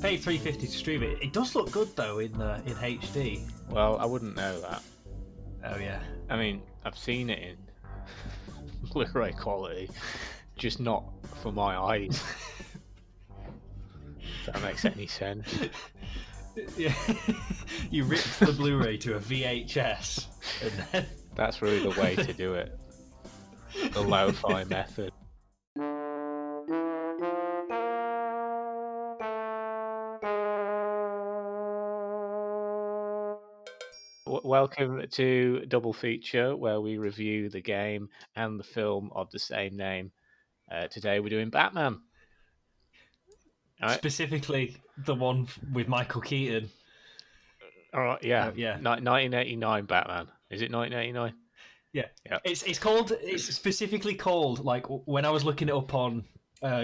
paid $3.50 to stream it. It does look good though in HD. Well, I wouldn't know that. Oh yeah. I mean, I've seen it in Blu-ray quality, just not for my eyes. If that makes any sense. Yeah. You ripped the Blu-ray to a VHS, and then That's really the way to do it. The lo-fi method. Welcome to Double Feature, where we review the game and the film of the same name. Today we're doing Batman. All right. specifically the one with Michael Keaton. All right, yeah. 1989 Batman. Is it 1989? Yeah. Yeah. It's specifically called, like, when I was looking it up on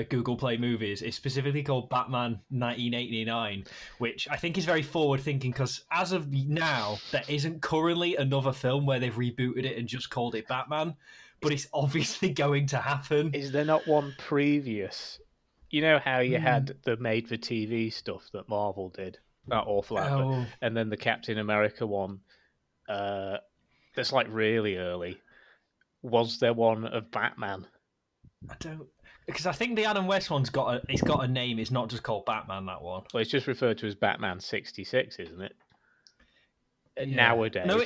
Google Play Movies, it's specifically called Batman 1989, which I think is very forward thinking, because as of now there isn't currently another film where they've rebooted it and just called it Batman, but it's obviously going to happen. Is there not one previous? You know how you had the made-for-TV stuff that Marvel did, that awful advert, and then the Captain America one that's like really early. Was there one of Batman? I don't, because I think the Adam West one's got a name. It's not just called Batman, that one. Well, it's just referred to as Batman 66, isn't it? Yeah. Nowadays. No,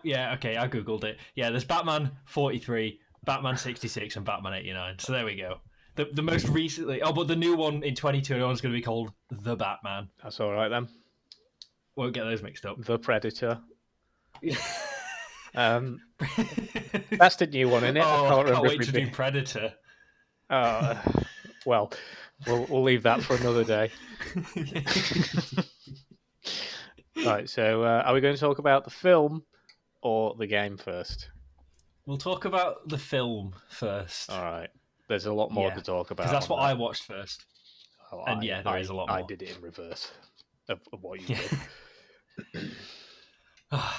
yeah, okay, I googled it. Yeah, there's Batman 43, Batman 66, and Batman 89. So there we go. The most recently, but the new one in 2021 is going to be called The Batman. That's all right then. Won't get those mixed up. The Predator. That's the new one, isn't it? I can't wait to do Predator. Well, we'll leave that for another day. Right, so are we going to talk about the film or the game first? We'll talk about the film first. All right. There's a lot more to talk about. Because that's what I watched first. Oh, and there is a lot more. I did it in reverse of what you did.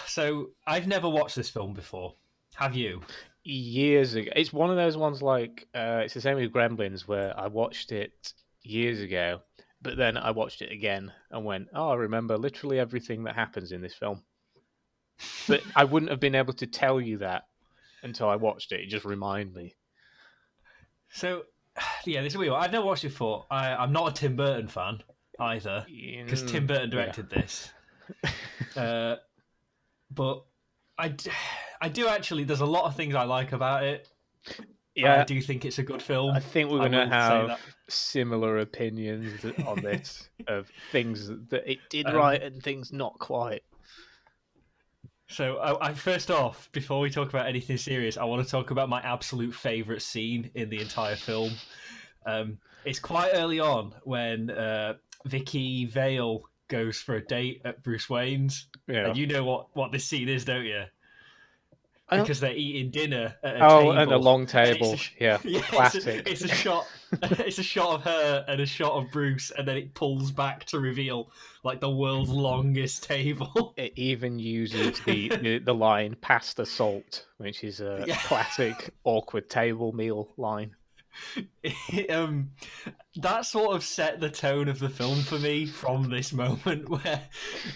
So, I've never watched this film before. Have you? Years ago. It's one of those ones like, it's the same with Gremlins, where I watched it years ago, but then I watched it again and went, I remember literally everything that happens in this film. But I wouldn't have been able to tell you that until I watched it. It just reminded me. So, yeah, this is weird. I've never watched it before. I'm not a Tim Burton fan either, because Tim Burton directed this. But I do actually. There's a lot of things I like about it. Yeah, I do think it's a good film. I think we're going to have similar opinions on this of things that it did right and things not quite. So, I first off, before we talk about anything serious, I want to talk about my absolute favourite scene in the entire film. It's quite early on when Vicky Vale goes for a date at Bruce Wayne's. Yeah. And you know what this scene is, don't you? Because they're eating dinner at a table. And a long table. Yeah, classic. It's a shot. It's a shot of her and a shot of Bruce, and then it pulls back to reveal like the world's longest table. It even uses the line "past the salt," which is a classic awkward table meal line. That sort of set the tone of the film for me from this moment, where,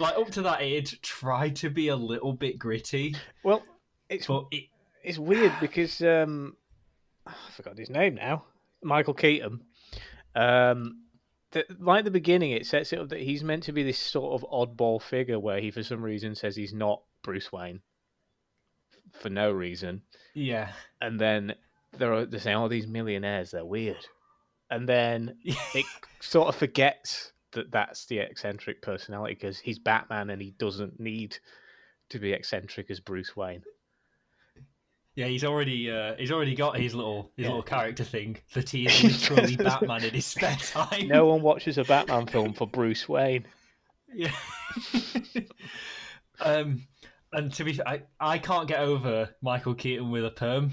like, up to that age, tried to be a little bit gritty. Well, it's weird because I forgot his name now. Michael Keaton. Like the beginning, it sets it up that he's meant to be this sort of oddball figure where he, for some reason, says he's not Bruce Wayne for no reason. Yeah, and then they're saying, these millionaires, they're weird. And then it sort of forgets that that's the eccentric personality because he's Batman and he doesn't need to be eccentric as Bruce Wayne. Yeah, he's already got his little character thing that he is literally Batman in his spare time. No one watches a Batman film for Bruce Wayne. Yeah. And to be fair, I can't get over Michael Keaton with a perm.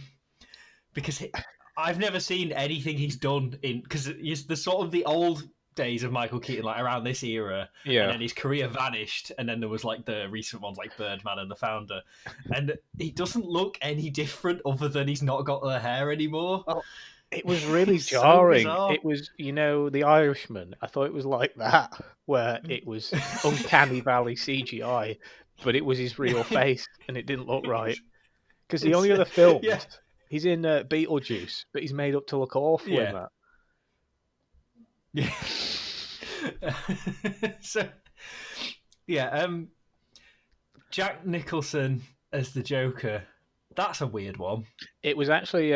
Because I've never seen anything he's done because there's sort of the old days of Michael Keaton, like around this era, and then his career vanished, and then there was like the recent ones like Birdman and The Founder, and he doesn't look any different other than he's not got the hair anymore. It was really It's so jarring. bizarre. It was, The Irishman. I thought it was like that, where it was uncanny valley CGI, but it was his real face, and it didn't look right. Because the It's only other yeah, films, he's in Beetlejuice, but he's made up to look awful in yeah, that. yeah. So yeah, Jack Nicholson as the Joker. That's a weird one. It was actually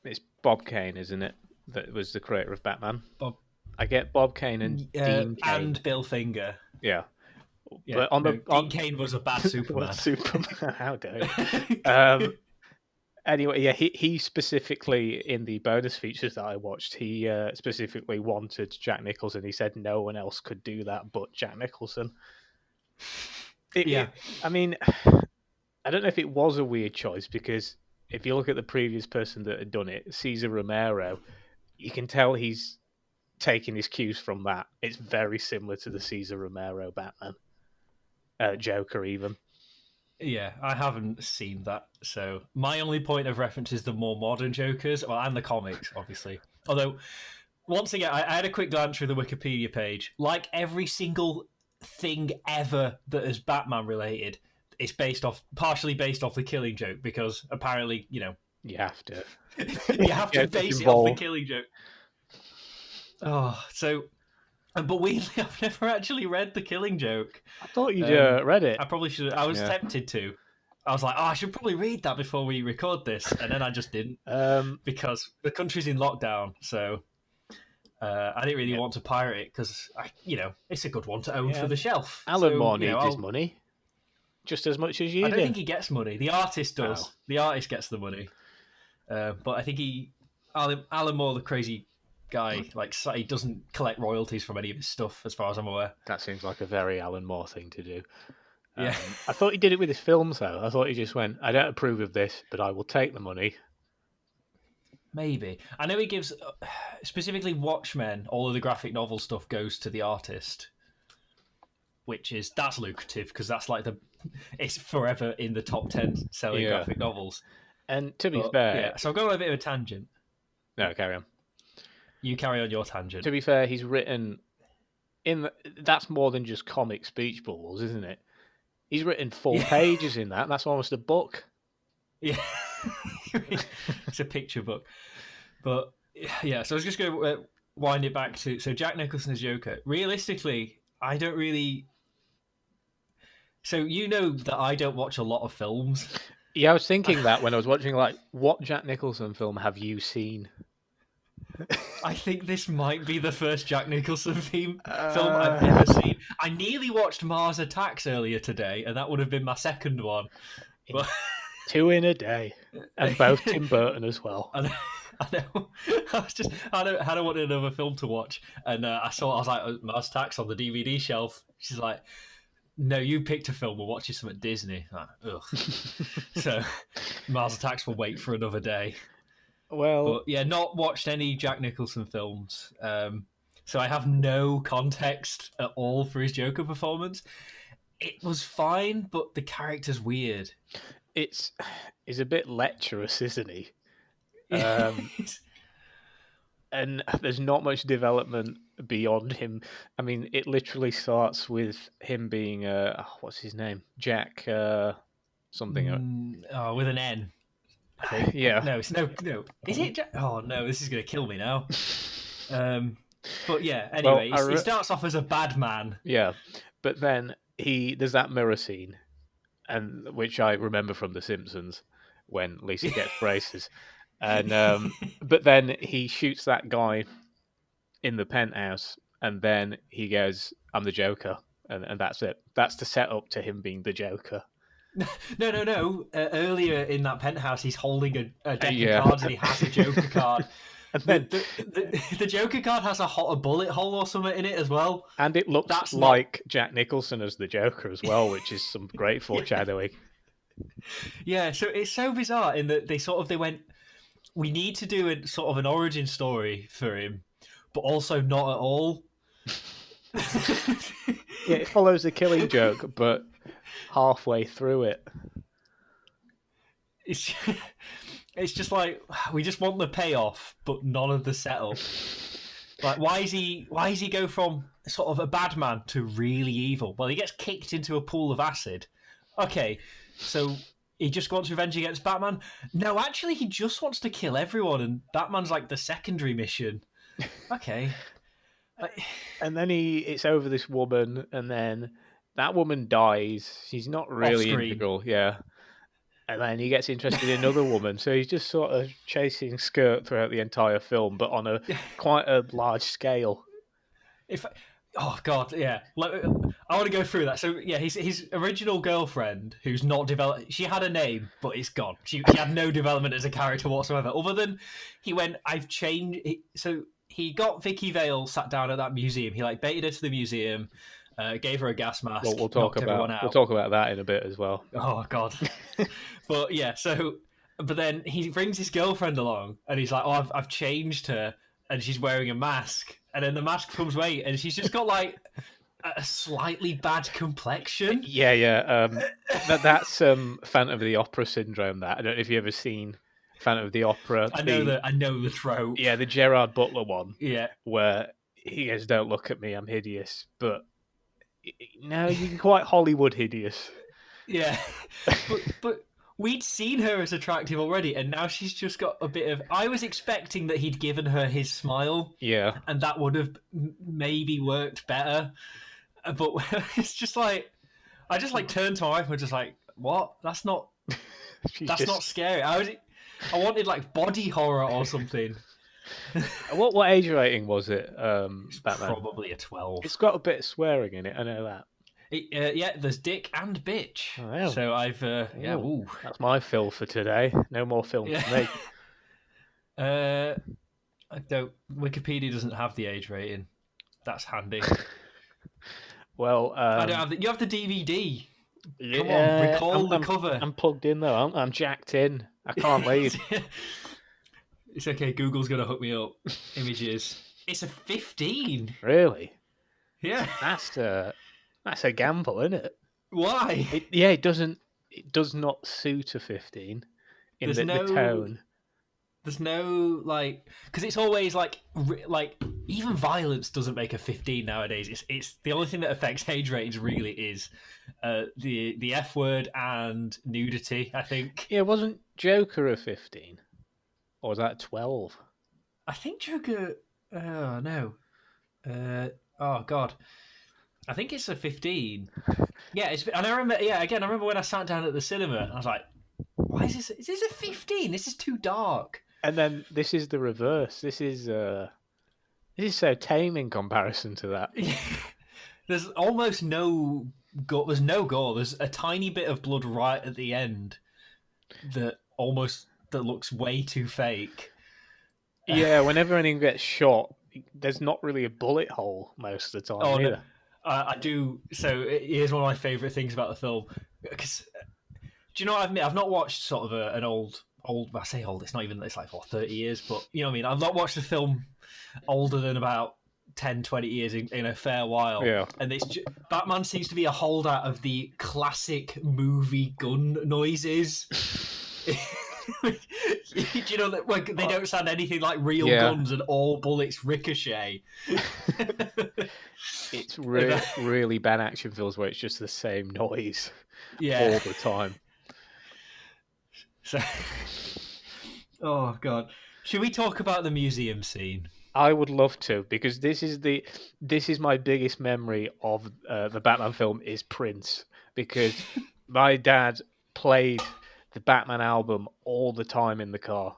it's Bob Kane, isn't it? That was the creator of Batman. Bob I get Bob Kane and Dean Kane. and Bill Finger. Yeah, Yeah, but on no, the Dean Kane was a bad Superman. Superman. How dare you? Anyway, yeah, he specifically in the bonus features that I watched, he specifically wanted Jack Nicholson. He said no one else could do that but Jack Nicholson. I mean, I don't know if it was a weird choice because if you look at the previous person that had done it, Cesar Romero, you can tell he's taking his cues from that. It's very similar to the Cesar Romero Batman, Joker even. Yeah, I haven't seen that, so my only point of reference is the more modern Jokers, and the comics, obviously. Although, once again, I had a quick glance through the Wikipedia page. Like every single thing ever that is Batman related, it's partially based off the Killing Joke, because apparently, you have to. you have to base it off the Killing Joke. Oh, so. But weirdly, I've never actually read The Killing Joke. I thought you'd read it. I probably should. I was tempted to. I was like, I should probably read that before we record this, and then I just didn't because the country's in lockdown. So I didn't really want to pirate it because it's a good one to own for the shelf. Alan Moore needs his money just as much as you do. I don't think he gets money. The artist does. Oh. The artist gets the money, but I think Alan Moore, the crazy guy, he doesn't collect royalties from any of his stuff, as far as I'm aware. That seems like a very Alan Moore thing to do. Yeah, I thought he did it with his films, though. I thought he just went, I don't approve of this, but I will take the money. Maybe. I know he gives, specifically Watchmen, all of the graphic novel stuff goes to the artist, that's lucrative, because that's it's forever in the top 10 selling graphic novels. And to be fair... so I've gone on a bit of a tangent. No, carry on. You carry on your tangent. To be fair, he's written that's more than just comic speech bubbles, isn't it? He's written 4 pages in that. That's almost a book. Yeah, it's a picture book. But yeah, so I was just going to wind it back to Jack Nicholson as Joker. Realistically, I don't really. So that I don't watch a lot of films. Yeah, I was thinking that when I was watching. What Jack Nicholson film have you seen? I think this might be the first Jack Nicholson film I've ever seen. I nearly watched Mars Attacks earlier today, and that would have been my second one. But... 2 in a day, and both Tim Burton as well. I know. I don't want another film to watch, and I was like, Mars Attacks on the DVD shelf. She's like, no, you picked a film. We'll watch you some at Disney. Like, ugh. So Mars Attacks will wait for another day. Well, but yeah, not watched any Jack Nicholson films, so I have no context at all for his Joker performance. It was fine, but the character's weird. He's a bit lecherous, isn't he? And there's not much development beyond him. I mean, it literally starts with him being what's his name? Jack something. With an N. Yeah. No, it's no. Is it? Oh no, this is going to kill me now. But yeah. Anyway, he starts off as a bad man. Yeah, but then there's that mirror scene, and which I remember from The Simpsons when Lisa gets braces, and but then he shoots that guy in the penthouse, and then he goes, "I'm the Joker," and that's it. That's the setup to him being the Joker. No. Earlier in that penthouse, he's holding a deck of cards, and he has a Joker card. And then the Joker card has a bullet hole or something in it as well. And it looks like Jack Nicholson as the Joker as well, which is some great foreshadowing. Yeah, so it's so bizarre in that they went, we need to do a sort of an origin story for him, but also not at all. Yeah, it follows the Killing Joke, but halfway through it. It's just like we just want the payoff, but none of the setup. Like, why is he go from sort of a bad man to really evil? Well, he gets kicked into a pool of acid. Okay, so he just wants revenge against Batman. No, actually, he just wants to kill everyone, and Batman's like the secondary mission. Okay. And then it's over this woman, and then that woman dies. She's not really Off-screen. integral, yeah. And then he gets interested in another woman, so he's just sort of chasing skirt throughout the entire film, but on a quite a large scale. Oh God, yeah. I want to go through that. So yeah, his original girlfriend, who's not developed. She had a name, but it's gone. She had no development as a character whatsoever, other than he went, "I've changed." So he got Vicky Vale sat down at that museum. He like baited her to the museum, gave her a gas mask. Well, we'll talk about that in a bit as well. Oh God. But yeah, but then he brings his girlfriend along, and he's like, "Oh, I've changed her, and she's wearing a mask." And then the mask comes away, and she's just got like a slightly bad complexion. Yeah. That's Phantom of the Opera syndrome. That I don't know if you've ever seen Phantom of the Opera. I know the trope. Yeah, the Gerard Butler one. Yeah, where he goes, "Don't look at me, I'm hideous." But no, you're quite Hollywood hideous. Yeah, but we'd seen her as attractive already, and now she's just got a bit of. I was expecting that he'd given her his smile, yeah, and that would have maybe worked better. But it's just like I just like turned to my wife and was just like, "What? That's not not scary." I wanted like body horror or something. What age rating was it? Batman? Probably a 12. It's got a bit of swearing in it. I know that. Yeah, there's dick and bitch. Oh, yeah. So I've ooh. That's my fill for today. No more film for me. I don't. Wikipedia doesn't have the age rating. That's handy. Well, I don't have. You have the DVD. Come on, recall the cover. I'm plugged in though. I'm jacked in. I can't leave. It's okay. Google's gonna hook me up. Images. It's a 15. Really? Yeah. That's a gamble, isn't it? Why? It does not suit a 15 in the tone. There's no like, because it's always like even violence doesn't make a 15 nowadays. It's the only thing that affects age ratings really is the F word and nudity. I think. Yeah, wasn't Joker a 15, or was that 12? I think Joker. Oh no. Oh God. I think it's a 15. Yeah, and I remember. Yeah, again, I remember when I sat down at the cinema, and I was like, "Why is this? Is this a 15? This is too dark." And then this is the reverse. This is so tame in comparison to that. There's almost no gore. There's no gore. There's a tiny bit of blood right at the end that looks way too fake. Yeah, whenever anyone gets shot, there's not really a bullet hole most of the time either. No. I do. So here's one of my favourite things about the film. Because do you know what I've not watched sort of an old. I say old. It's not even. It's like 30 years. But you know what I mean. I've not watched a film older than about 10, 20 years in a fair while. Yeah. And Batman seems to be a holdout of the classic movie gun noises. Do you know that they don't sound anything like real guns and all bullets ricochet? It's really bad action films where it's just the same noise all the time. So, oh God, should we talk about the museum scene? I would love to, because this is my biggest memory of the Batman film is Prince, because my dad played the Batman album all the time in the car.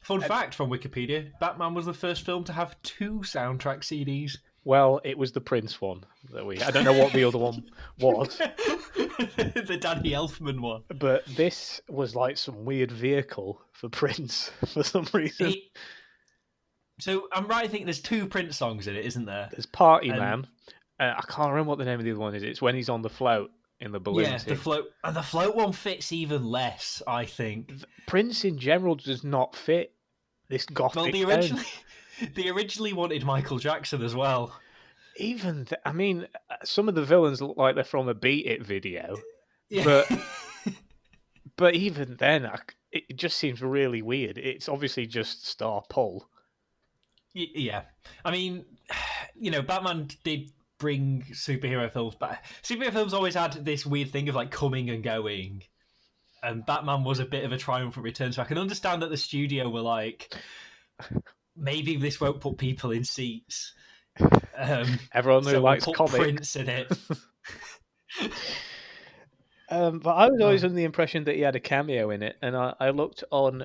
Fun fact from Wikipedia: Batman was the first film to have 2 soundtrack CDs. Well, it was the Prince one that I don't know what the other one was. The Danny Elfman one. But this was like some weird vehicle for Prince for some reason. So I'm right, I think there's 2 Prince songs in it, isn't there? There's Party Man. I can't remember what the name of the other one is. It's when he's on the float in the balloon. Yeah, the float. And the float one fits even less, I think. Prince in general does not fit this gothic tone. They originally wanted Michael Jackson as well. Even, some of the villains look like they're from a Beat It video. Yeah. But But even then, it just seems really weird. It's obviously just star pull. Yeah, I mean, Batman did bring superhero films back. Superhero films always had this weird thing of like coming and going, and Batman was a bit of a triumphant return. So I can understand that the studio were like, maybe this won't put people in seats. Everyone who so likes we'll put comics. Prince in it. But I was always under the impression that he had a cameo in it, and I looked on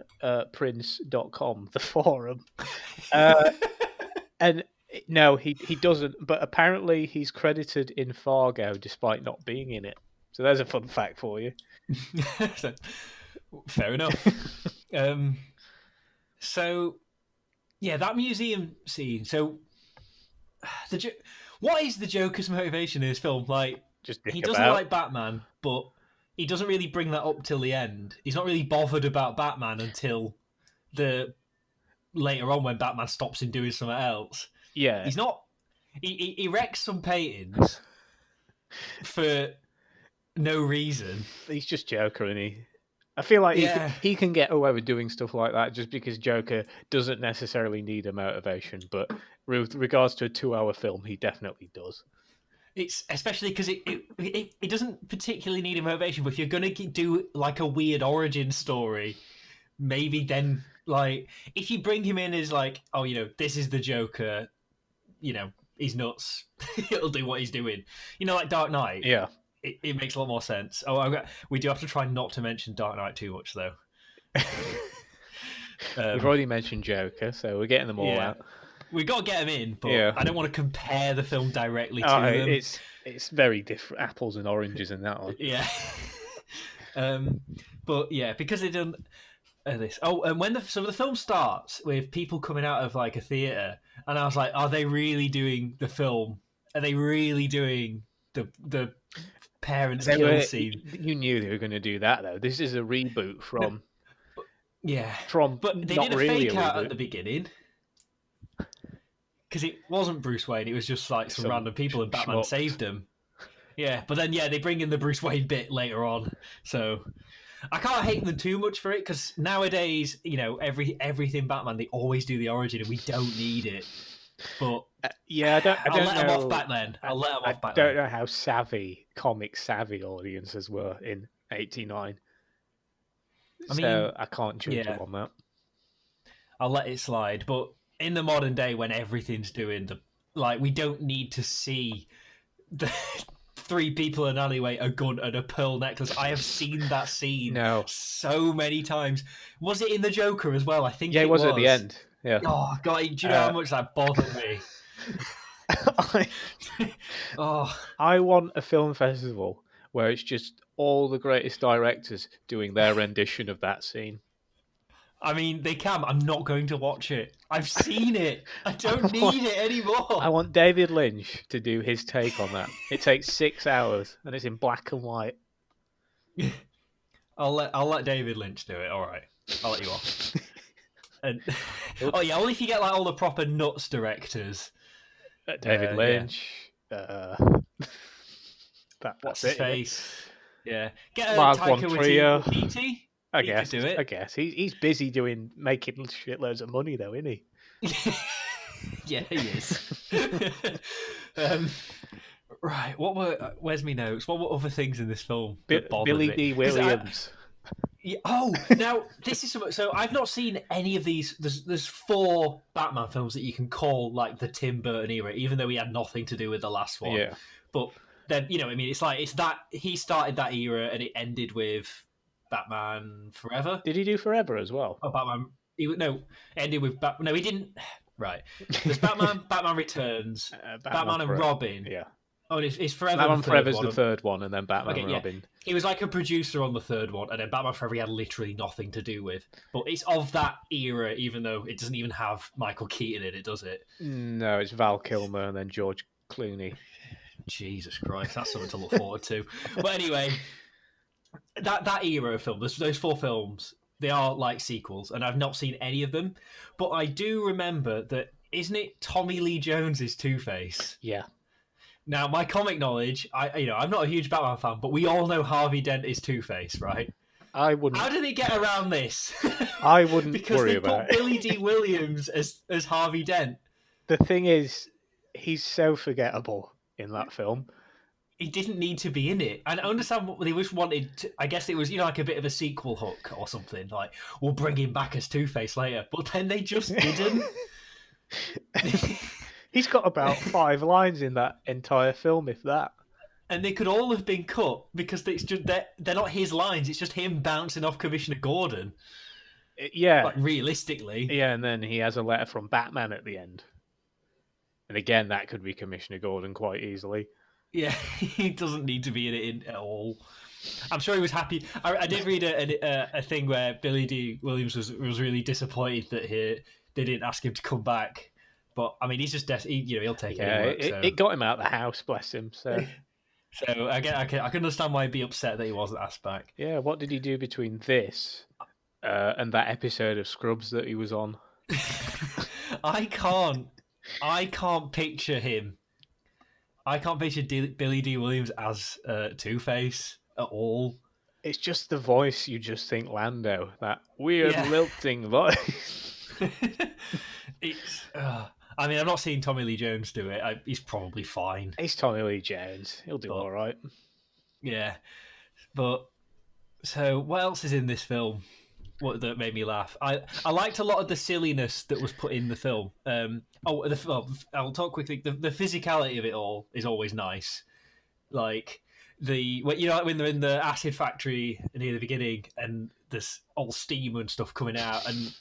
Prince.com, the forum, and no, he doesn't. But apparently, he's credited in Fargo despite not being in it. So there's a fun fact for you. Fair enough. So yeah, that museum scene. So what is the Joker's motivation in this film? Like, he doesn't like Batman, but he doesn't really bring that up till the end. He's not really bothered about Batman until later on when Batman stops him doing something else. Yeah, he's not. He wrecks some paintings for no reason. He's just Joker, isn't he? I feel like he can get away with doing stuff like that just because Joker doesn't necessarily need a motivation. But with regards to a 2-hour film, he definitely does. It's especially because it doesn't particularly need a motivation. But if you're gonna do like a weird origin story, maybe then like if you bring him in as like, oh, this is the Joker, he's nuts. He'll do what he's doing. Like Dark Knight. Yeah. It makes a lot more sense. Oh, we do have to try not to mention Dark Knight too much, though. We've already mentioned Joker, so we're getting them all out. We got to get them in, but I don't want to compare the film directly to them. It's very different, apples and oranges in that one. Yeah. But yeah, because they done this. Oh, and when the film starts with people coming out of like a theater, and I was like, are they really doing the film? Are they really doing the parents kill scene? You knew they were going to do that, though. This is a reboot from. But they did a fake out at the beginning because it wasn't Bruce Wayne. It was just like some random people, and Batman saved him. Yeah, but then they bring in the Bruce Wayne bit later on, so I can't hate them too much for it because nowadays, everything Batman they always do the origin, and we don't need it. But I don't I'll let know. them off back then. I don't know how comic savvy audiences were in '89. So I can't judge them on that. I'll let it slide. But in the modern day, when everything's doing we don't need to see the 3 people in an alleyway, a gun and a pearl necklace. I have seen that scene so many times. Was it in the Joker as well? I think it was at the end. Yeah. Oh God! Do you know how much that bothered me? I want a film festival where it's just all the greatest directors doing their rendition of that scene. I mean, they can. I'm not going to watch it. I've seen it. I don't need it anymore. I want David Lynch to do his take on that. It takes 6 hours and it's in black and white. I'll let David Lynch do it. All right, I'll let you off. And only if you get like all the proper nuts directors. David Lynch. What's his face? Yeah, get a Mark Taika Waititi. I guess. Do it. I guess he's busy making shitloads of money though, isn't he? Yeah, he is. Right. Where's my notes? What were other things in this film? Billy D. Williams. Now this is so I've not seen any of these. There's 4 Batman films that you can call like the Tim Burton era, even though he had nothing to do with the last one. Yeah. But then it's that he started that era and it ended with Batman Forever. Did he do Forever as well? Oh, Batman. Ended with Batman. No, he didn't. Right. There's Batman. Batman Returns. Batman and Robin. Yeah. Oh, it's Forever. Batman Forever's the third one, and then Batman and Robin. He was like a producer on the third one, and then Batman Forever he had literally nothing to do with. But it's of that era, even though it doesn't even have Michael Keaton in it, does it? No, it's Val Kilmer and then George Clooney. Jesus Christ, that's something to look forward to. But anyway, that era of film, those 4 films, they are like sequels, and I've not seen any of them. But I do remember that, isn't it Tommy Lee Jones's Two-Face? Yeah. Now, my comic knowledge, I'm not a huge Batman fan, but we all know Harvey Dent is Two-Face, right? I wouldn't. How did they get around this? I wouldn't because worry they about put it. Billy D. Williams as Harvey Dent. The thing is, he's so forgettable in that film. He didn't need to be in it. And I understand what they just wanted to, I guess it was, like a bit of a sequel hook or something. Like, we'll bring him back as Two-Face later. But then they just didn't. He's got about 5 lines in that entire film, if that. And they could all have been cut because it's just they're not his lines. It's just him bouncing off Commissioner Gordon. Yeah. Like, realistically. Yeah, and then he has a letter from Batman at the end. And again, that could be Commissioner Gordon quite easily. Yeah, he doesn't need to be in it at all. I'm sure he was happy. I did read a thing where Billy D. Williams was really disappointed that they didn't ask him to come back. But I mean, he's just he'll take any work. So. It got him out of the house, bless him. So I can understand why he'd be upset that he wasn't asked back. Yeah, what did he do between this and that episode of Scrubs that he was on? I can't picture him. I can't picture Billy D. Williams as Two-Face at all. It's just the voice. You just think Lando, that weird lilting voice. It's. I mean, I've not seen Tommy Lee Jones do it. He's probably fine. He's Tommy Lee Jones. He'll do all right. Yeah. But, so, what else is in this film that made me laugh? I liked a lot of the silliness that was put in the film. I'll talk quickly. The physicality of it all is always nice. Like, when they're in the acid factory near the beginning and there's all steam and stuff coming out, and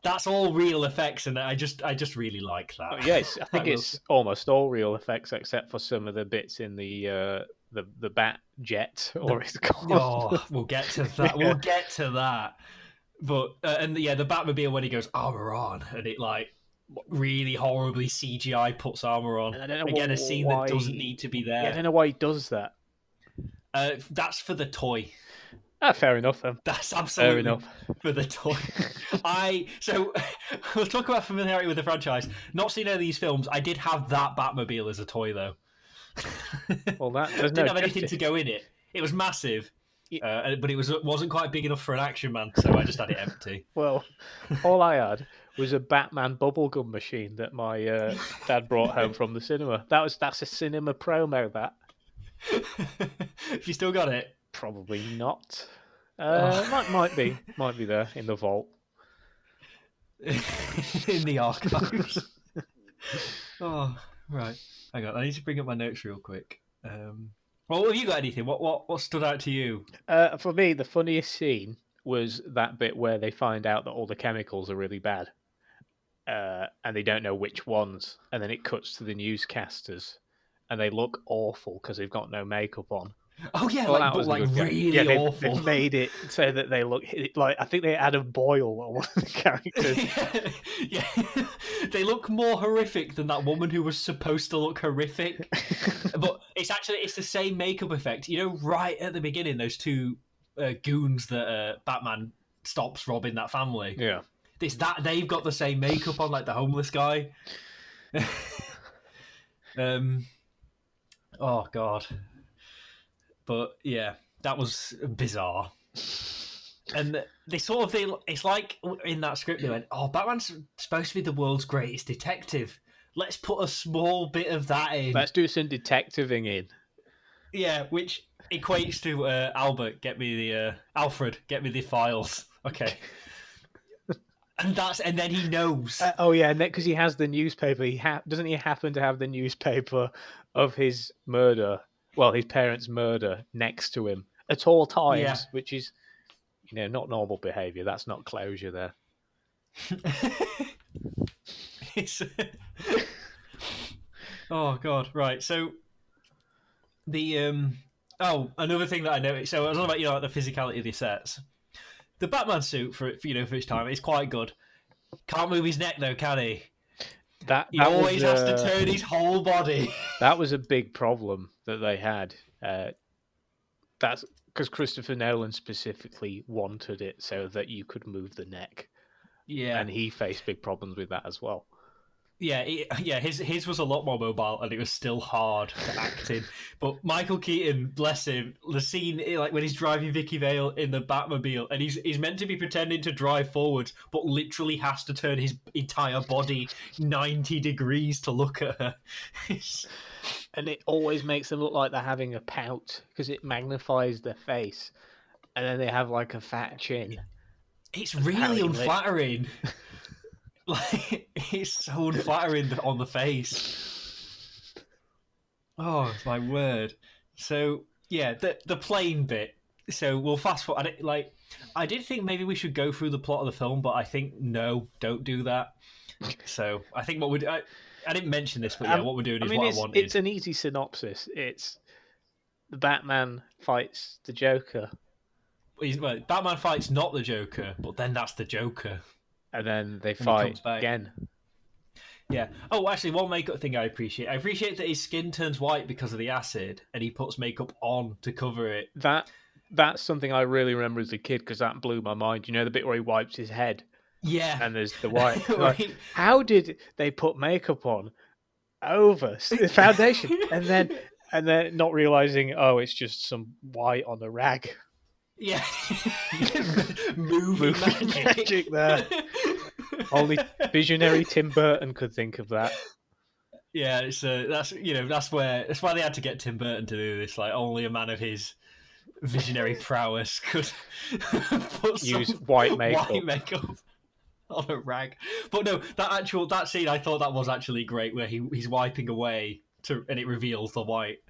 that's all real effects, and I just really like that. Oh, yes, I think it's almost all real effects except for some of the bits in the bat jet, or it's called. Oh, we'll get to that. We'll get to that. But the Batmobile when he goes armor on, and it like really horribly CGI puts armor on. Again, a scene that doesn't need to be there. Yeah, I don't know why he does that. That's for the toy. Fair enough then. That's absolutely for the toy. We'll talk about familiarity with the franchise. Not seen any of these films. I did have that Batmobile as a toy though. Well, that didn't have anything to go in it. It was massive, but it wasn't quite big enough for an action man, so I just had it empty. Well, all I had was a Batman bubblegum machine that my dad brought home from the cinema. That's a cinema promo. That. You still got it? Probably not. Might be there in the vault, in the archives. Oh, right. Hang on, I need to bring up my notes real quick. Well, have you got anything? What stood out to you? For me, the funniest scene was that bit where they find out that all the chemicals are really bad, and they don't know which ones, and then it cuts to the newscasters, and they look awful because they've got no makeup on. Oh yeah, really awful. They made it so that they look like, I think they Adam Boyle on one of the characters. Yeah, they look more horrific than that woman who was supposed to look horrific. But it's the same makeup effect. You know, right at the beginning, those two goons that Batman stops robbing that family. Yeah, they've got the same makeup on, like the homeless guy. Oh God. But yeah, that was bizarre. And it's like in that script they went, oh, Batman's supposed to be the world's greatest detective. Let's put a small bit of that in. Let's do some detectiving in. Yeah, which equates to Alfred, get me the files. Okay. And then he knows. And because he has the newspaper, doesn't he happen to have the newspaper of his murder? Well, his parents' murder next to him at all times, which is, not normal behaviour. That's not closure there. Oh God! Right. So another thing that I noticed. So I was on about like the physicality of the sets. The Batman suit for its time is quite good. Can't move his neck though, can he? He always has to turn his whole body. That was a big problem that they had. That's because Christopher Nolan specifically wanted it so that you could move the neck. Yeah. And he faced big problems with that as well. His was a lot more mobile, and it was still hard to act in. But Michael Keaton, bless him, the scene like when he's driving Vicky Vale in the Batmobile, and he's meant to be pretending to drive forwards, but literally has to turn his entire body 90 degrees to look at her. And it always makes them look like they're having a pout because it magnifies their face, and then they have like a fat chin. It's really unflattering. Like, it's so unflattering on the face. Oh, my word. So, yeah, the plane bit. So we'll fast forward. I did think maybe we should go through the plot of the film, but I think, no, don't do that. So I think what I didn't mention this, but yeah, what we're doing is what I wanted. It's an easy synopsis. It's the Batman fights the Joker. Batman fights not the Joker, but then that's the Joker. And then they fight again. Yeah. Oh, actually, one makeup thing I appreciate. I appreciate that his skin turns white because of the acid, and he puts makeup on to cover it. That's something I really remember as a kid because that blew my mind. You know the bit where he wipes his head? Yeah. And there's the white. Like, how did they put makeup on over the foundation and then not realizing, oh, it's just some white on a rag? Yeah. Movie magic there. Only visionary Tim Burton could think of that. Yeah, that's why they had to get Tim Burton to do this. Like, only a man of his visionary prowess could use white makeup on a rag. But no, that scene, I thought that was actually great, where he's wiping away and it reveals the white.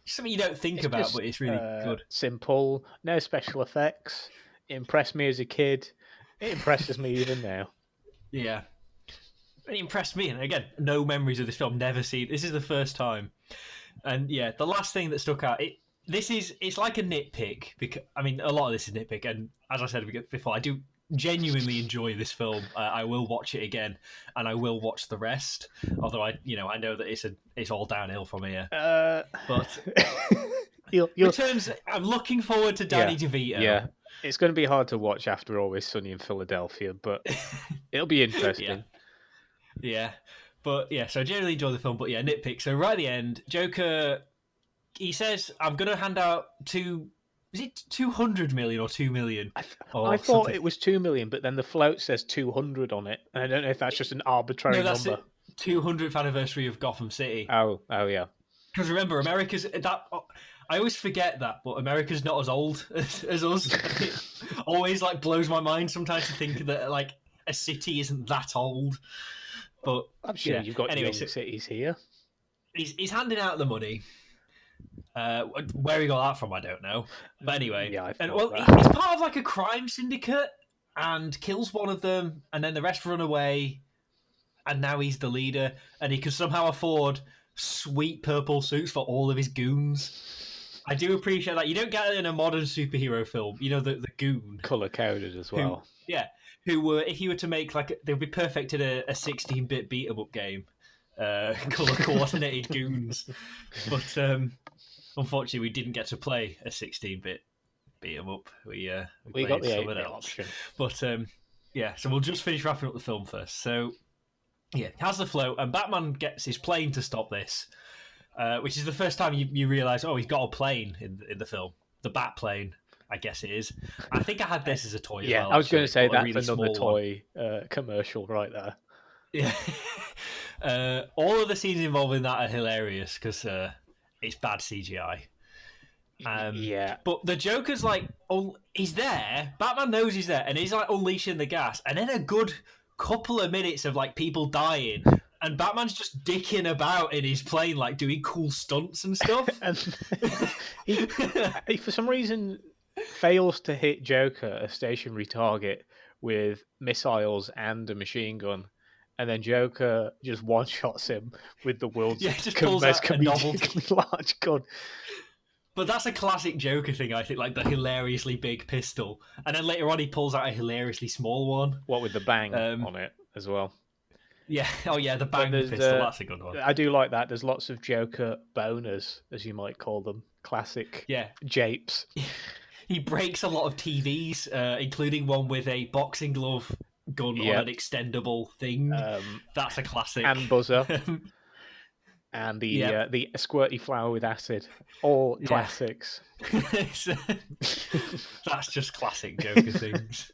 Something you don't think about, but it's really good. Simple, no special effects. It impressed me as a kid. It impresses me even now. Yeah. It impressed me. And again, no memories of this film, never seen. This is the first time. And yeah, the last thing that stuck out, it's like a nitpick. Because I mean, a lot of this is nitpick. And as I said before, I do genuinely enjoy this film. I will watch it again, and I will watch the rest. Although I know that it's all downhill from here. But I'm looking forward to Danny DeVito. Yeah, it's going to be hard to watch after Always Sunny in Philadelphia, but it'll be interesting. Yeah. But yeah, so I generally enjoy the film. But yeah, nitpick. So right at the end, Joker, he says, "I'm going to hand out is it 200 million or 2 million? I thought it was 2 million, but then the float says 200 on it. And I don't know if that's just an arbitrary number. The 200th anniversary of Gotham City. Oh yeah. Because remember, America's that. I always forget that, but America's not as old as us. It always blows my mind sometimes to think that a city isn't that old. But I'm sure you've got young cities here. He's handing out the money. Where he got that from, I don't know. But anyway, yeah, he's part of a crime syndicate and kills one of them, and then the rest run away, and now he's the leader, and he can somehow afford sweet purple suits for all of his goons. I do appreciate that. You don't get it in a modern superhero film. You know, the goon. Colour coded as well. Who were, if you were to make they would be perfect in a 16-bit beat 'em up game. Colour coordinated goons. But unfortunately, we didn't get to play a 16-bit beat 'em up. We got the 8-bit option. But so we'll just finish wrapping up the film first. So yeah, has the float, and Batman gets his plane to stop this, which is the first time you realise, oh, he's got a plane in the film, the Bat plane. I guess it is. I think I had this as a toy. Yeah, as well, I was going to say that's really another toy commercial right there. Yeah. All of the scenes involving that are hilarious because it's bad CGI. Yeah. But the Joker's he's there. Batman knows he's there, and he's unleashing the gas, and then a good couple of minutes of people dying, and Batman's just dicking about in his plane, doing cool stunts and stuff. And he for some reason fails to hit Joker, a stationary target, with missiles and a machine gun. And then Joker just one-shots him with the world's just pulls out a novelty large gun. But that's a classic Joker thing, I think, the hilariously big pistol. And then later on he pulls out a hilariously small one. What, with the bang on it as well? Yeah, the bang pistol, that's a good one. I do like that. There's lots of Joker boners, as you might call them. Classic japes. He breaks a lot of TVs, including one with a boxing glove gun on Yep. an extendable thing. That's a classic. And buzzer. And Yep. the squirty flower with acid. All Yeah. classics. That's just classic Joker things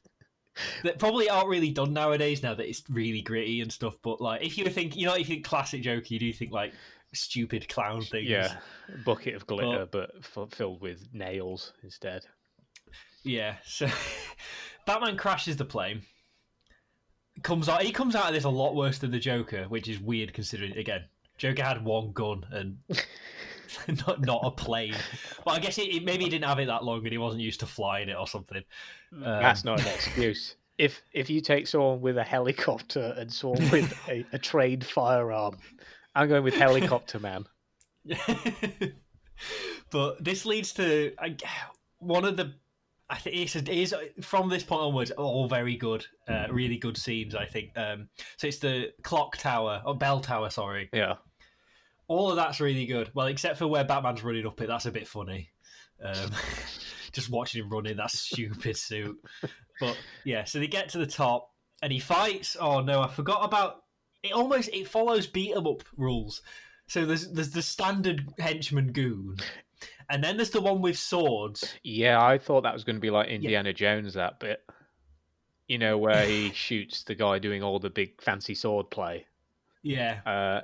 that probably aren't really done nowadays. Now that it's really gritty and stuff, but like if you think, if you think classic Joker, you do think like stupid clown things. Yeah, a bucket of glitter, but filled with nails instead. Yeah, so Batman crashes the plane. He comes out of this a lot worse than the Joker, which is weird considering, again, Joker had one gun and not a plane. Well, I guess maybe he didn't have it that long and he wasn't used to flying it or something. That's not an excuse. If you take someone with a helicopter and someone with a trained firearm, I'm going with Helicopter Man. But this leads to one of the... I think it is from this point onwards all very good, really good scenes. I think so. It's the clock tower or bell tower, sorry. Yeah, all of that's really good. Well, except for where Batman's running up it, that's a bit funny. Just watching him run in that stupid suit. But yeah, so they get to the top and he fights. Oh no, I forgot about it. It follows beat 'em up rules. So there's the standard henchman goon. And then there's the one with swords. Yeah, I thought that was going to be like Indiana Jones, that bit. Where he shoots the guy doing all the big fancy sword play. Yeah.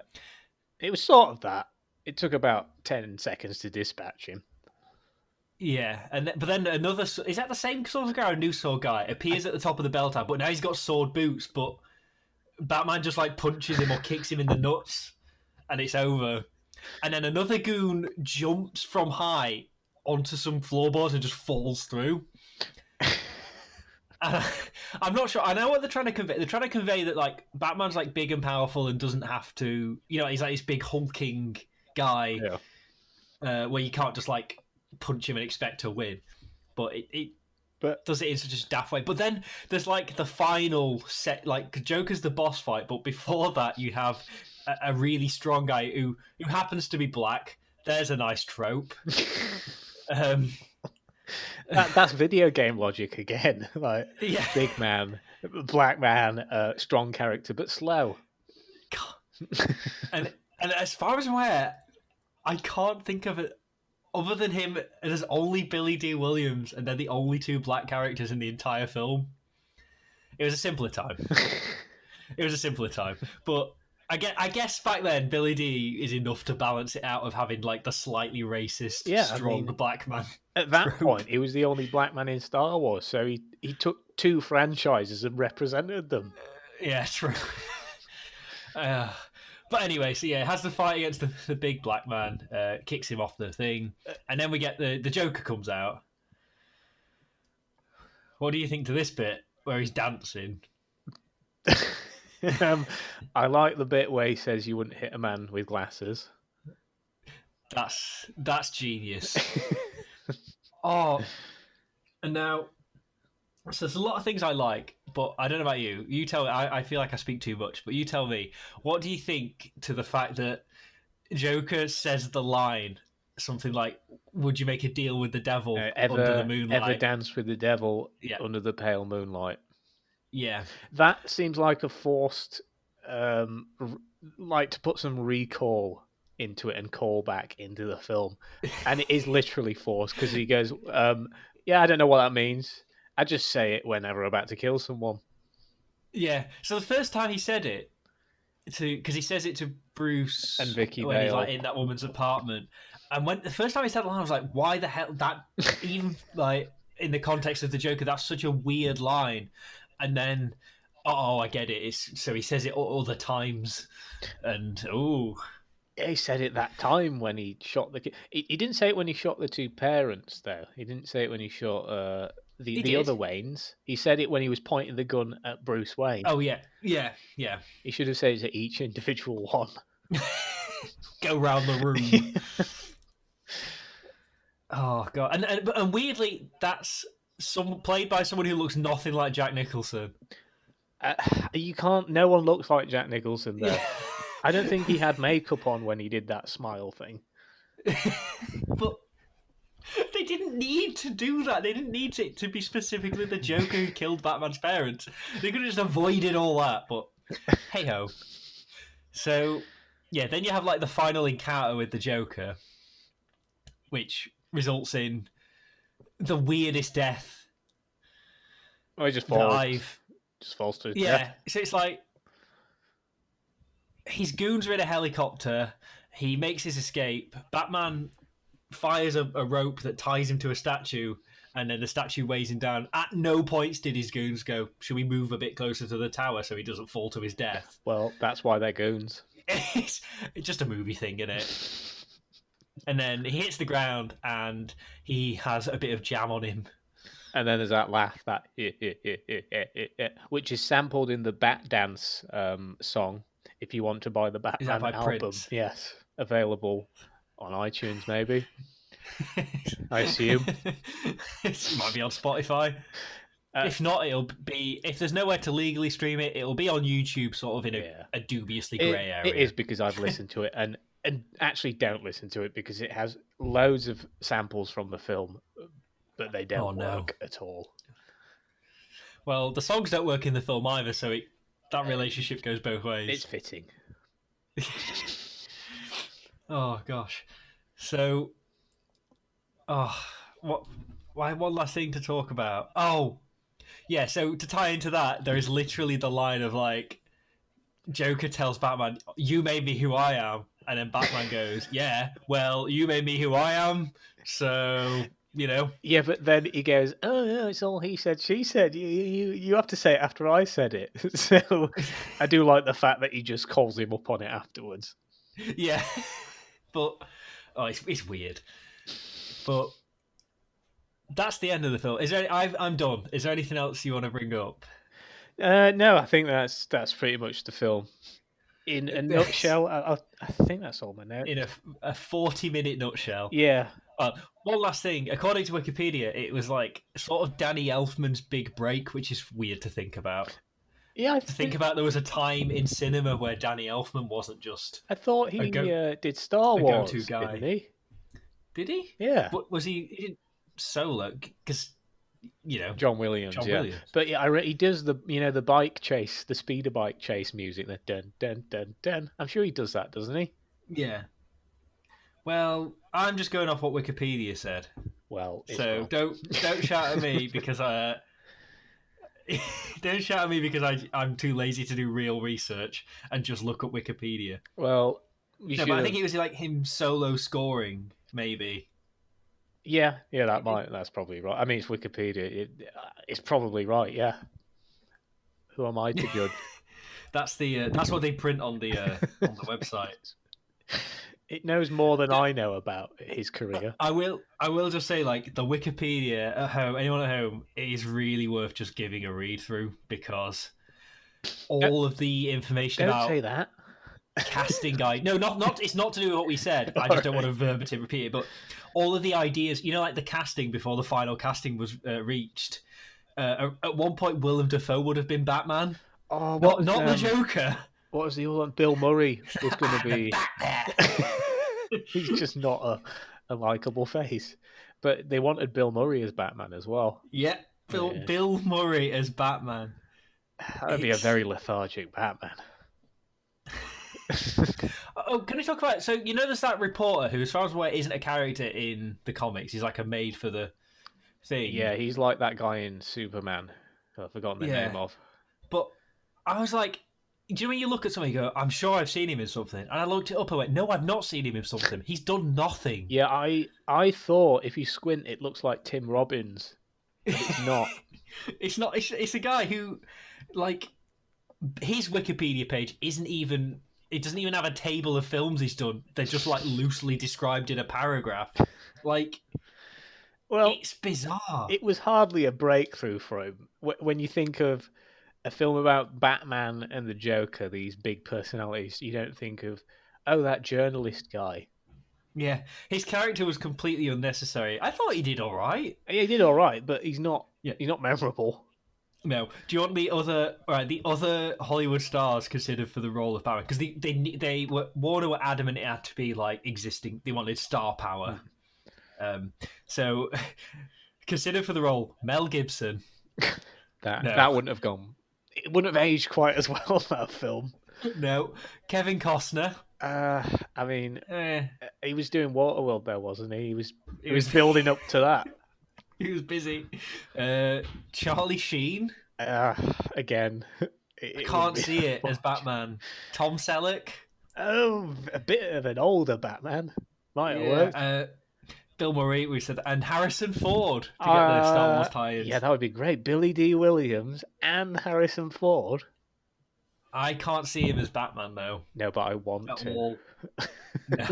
It was sort of that. It took about 10 seconds to dispatch him. Yeah, but then another... Is that the same sword guy or a new sword guy? Appears at the top of the bell tower, but now he's got sword boots, but Batman just like punches him or kicks him in the nuts, and it's over. And then another goon jumps from high onto some floorboards and just falls through. And I'm not sure. I know what they're trying to convey. They're trying to convey that like Batman's like big and powerful and doesn't have to. He's like this big hulking guy, where you can't just like punch him and expect to win. But it does it in such a daft way. But then there's like the final set. Like Joker's the boss fight, but before that you have a really strong guy who happens to be black. There's a nice trope. That's video game logic again. Like, big man, black man, strong character, but slow. and as far as I'm aware, I can't think of it other than him. There's only Billy D. Williams, and they're the only two black characters in the entire film. It was a simpler time. But I guess back then, Billy D is enough to balance it out of having like the slightly racist, strong black man. At that point, he was the only black man in Star Wars, so he took two franchises and represented them. Yeah, true. But anyway, so yeah, has the fight against the big black man, kicks him off the thing, and then we get the Joker comes out. What do you think to this bit where he's dancing? I like the bit where he says you wouldn't hit a man with glasses. That's genius. Oh, and now, so there's a lot of things I like, but I don't know about you. You tell me. I feel like I speak too much, but you tell me. What do you think to the fact that Joker says the line something like, "Would you make a deal with the devil under the moonlight? Ever dance with the devil under the pale moonlight?" Yeah, that seems like a forced, like to put some recall into it and call back into the film, and it is literally forced because he goes, "Yeah, I don't know what that means. I just say it whenever I'm about to kill someone." Yeah. So the first time he said it, because he says it to Bruce and Vicky when Vale. he's like in that woman's apartment, and when the first time he said the line, I was like, "Why the hell that?" Even like in the context of the Joker, that's such a weird line. And then, I get it. So he says it all the times, and he said it that time when he shot the kid. He didn't say it when he shot the two parents, though. He didn't say it when he shot the other Waynes. He said it when he was pointing the gun at Bruce Wayne. Oh yeah. He should have said it to each individual one. Go round the room. Oh god, and weirdly, that's played by someone who looks nothing like Jack Nicholson. You can't. No one looks like Jack Nicholson there. Yeah. I don't think he had makeup on when he did that smile thing. But They didn't need to do that. They didn't need it to be specifically the Joker who killed Batman's parents. They could have just avoided all that, but hey ho. So, yeah, then you have like the final encounter with the Joker, which results in the weirdest death Oh, he just that falls. I've. Just falls to his Yeah, death. so it's like his goons are in a helicopter. He makes his escape. Batman fires a rope that ties him to a statue, and then the statue weighs him down. At no points did his goons go, should we move a bit closer to the tower so he doesn't fall to his death? Well, that's why they're goons. It's just a movie thing, isn't it? And then he hits the ground, and he has a bit of jam on him. And then there's that laugh, that which is sampled in the Bat Dance song. If you want to buy the Batman album, Prince? Yes, available on iTunes, maybe. I assume It might be on Spotify. If not, it'll be, if there's nowhere to legally stream it, it'll be on YouTube, sort of in a dubiously grey area. It is, because I've listened to it, and actually don't listen to it because it has loads of samples from the film, but they don't work at all. Well, the songs don't work in the film either, so that relationship goes both ways. It's fitting. Oh gosh. So, one last thing to talk about. Oh, yeah. So to tie into that, there is literally the line of like, Joker tells Batman, "You made me who I am," and then Batman goes, "Yeah, well, you made me who I am, so." You know? Yeah, but then he goes, "Oh no, it's all he said, she said. You have to say it after I said it." So I do like the fact that he just calls him up on it afterwards. Yeah, but it's weird. But that's the end of the film. Is there? I'm done. Is there anything else you want to bring up? No, I think that's pretty much the film. In a nutshell, I think that's all my notes. In a 40-minute nutshell. Yeah. One last thing. According to Wikipedia, it was like sort of Danny Elfman's big break, which is weird to think about. Yeah, think about there was a time in cinema where Danny Elfman wasn't just. I thought he did Star Wars. Go-to guy. Didn't he? Did he? Yeah. But was he didn't solo? Because John Williams. But yeah, he does the the bike chase, the speeder bike chase music. That dun dun dun dun. I'm sure he does that, doesn't he? Yeah. Well, I'm just going off what Wikipedia said. Well, so don't shout at me because don't shout at me because I'm too lazy to do real research and just look up Wikipedia. Well, but I think it was like him solo scoring, maybe. Yeah, that's probably right. I mean, it's Wikipedia. It's probably right. Yeah. Who am I to judge? That's what they print on the website. It knows more than I know about his career. I will just say, like, the Wikipedia at home, anyone at home, it is really worth just giving a read through because all of the information about say that casting guide. No, not. It's not to do with what we said. I just don't want to verbatim repeat it. But all of the ideas, like the casting before the final casting was reached. At one point, Willem Dafoe would have been Batman. Oh, not the Joker. What was the other one? Bill Murray was going to be. He's just not a likable face. But they wanted Bill Murray as Batman as well. Yeah, Bill Murray as Batman. That'd be a very lethargic Batman. Oh, can we talk about? So there's that reporter who, as far as I'm aware, isn't a character in the comics. He's like a made for the thing. Yeah, he's like that guy in Superman. Who I've forgotten the name of. But I was like, do you know when you look at something, you go, I'm sure I've seen him in something, and I looked it up and went, no, I've not seen him in something. He's done nothing. Yeah, I thought if you squint, it looks like Tim Robbins. But it's not. It's not. It's a guy who, like, his Wikipedia page isn't even. It doesn't even have a table of films he's done. They're just like loosely described in a paragraph. Like, well, it's bizarre. It was hardly a breakthrough for him. When you think of a film about Batman and the Joker, these big personalities, you don't think of, that journalist guy. Yeah, his character was completely unnecessary. I thought he did all right. Yeah, he did all right, but he's not. Yeah. He's not memorable. No. Do you want the other Hollywood stars considered for the role of Batman? Because Warner were adamant it had to be like existing. They wanted star power. So, considered for the role Mel Gibson. That wouldn't have gone. It wouldn't have aged quite as well, that film. No. Kevin Costner. I mean, he was doing Waterworld there, wasn't he? He was was building up to that. He was busy. Charlie Sheen. Again, I can't see it as Batman. Tom Selleck. Oh, a bit of an older Batman. Might have worked. Bill Murray, we said, and Harrison Ford to get the Star Wars tie-ins. Yeah, that would be great. Billy D. Williams and Harrison Ford. I can't see him as Batman, though. No, but I want to. All. No.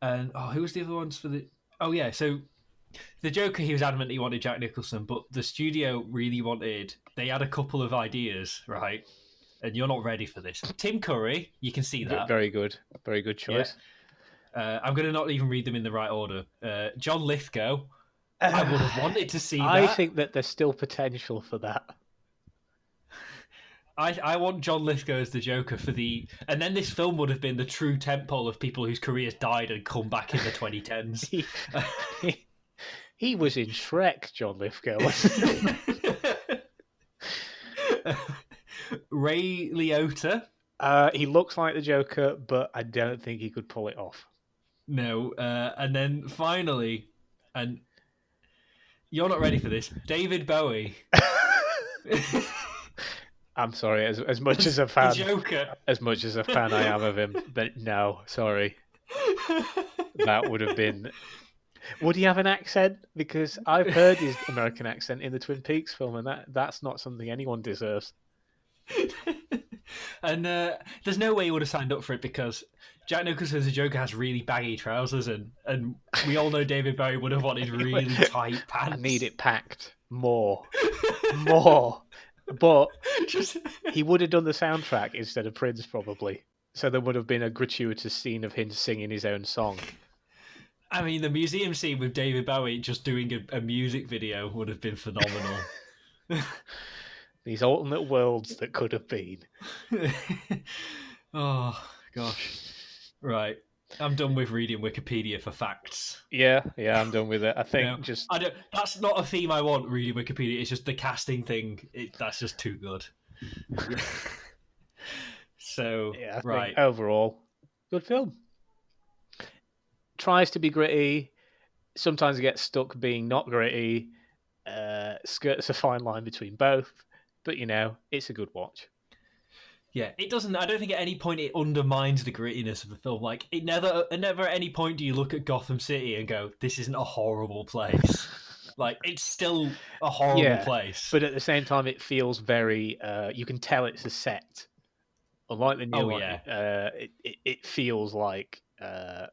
And who was the other ones for the... Oh, yeah, so the Joker, he was adamant he wanted Jack Nicholson, but the studio really wanted... They had a couple of ideas, right? And you're not ready for this. Tim Curry, you can see that. Very good. Very good choice. Yeah. I'm going to not even read them in the right order. John Lithgow, I would have wanted to see that. I think that there's still potential for that. I want John Lithgow as the Joker for the... And then this film would have been the true tentpole of people whose careers died and come back in the 2010s. He was in Shrek, John Lithgow. Ray Liotta. He looks like the Joker, but I don't think he could pull it off. No. And then finally, and you're not ready for this, David Bowie. I'm sorry, as much as a fan, Joker. As much as a fan I am of him, but no, sorry. That would have been... Would he have an accent? Because I've heard his American accent in the Twin Peaks film, and that's not something anyone deserves. And there's no way he would have signed up for it because Jack Nicholson as a Joker has really baggy trousers, and we all know David Bowie would have wanted really tight pants. I need it packed more. But he would have done the soundtrack instead of Prince, probably. So there would have been a gratuitous scene of him singing his own song. I mean, the museum scene with David Bowie just doing a music video would have been phenomenal. These alternate worlds that could have been. Oh, gosh. Right. I'm done with reading Wikipedia for facts. Yeah, I'm done with it. I think that's not a theme I want, reading Wikipedia. It's just the casting thing. That's just too good. So, yeah, I right. think overall, good film. Tries to be gritty. Sometimes gets stuck being not gritty. Skirts a fine line between both. But, it's a good watch. Yeah, it doesn't. I don't think at any point it undermines the grittiness of the film. Like, it never at any point do you look at Gotham City and go, "This isn't a horrible place." Like, it's still a horrible place. But at the same time, it feels very. You can tell it's a set. Unlike the new one, it feels like a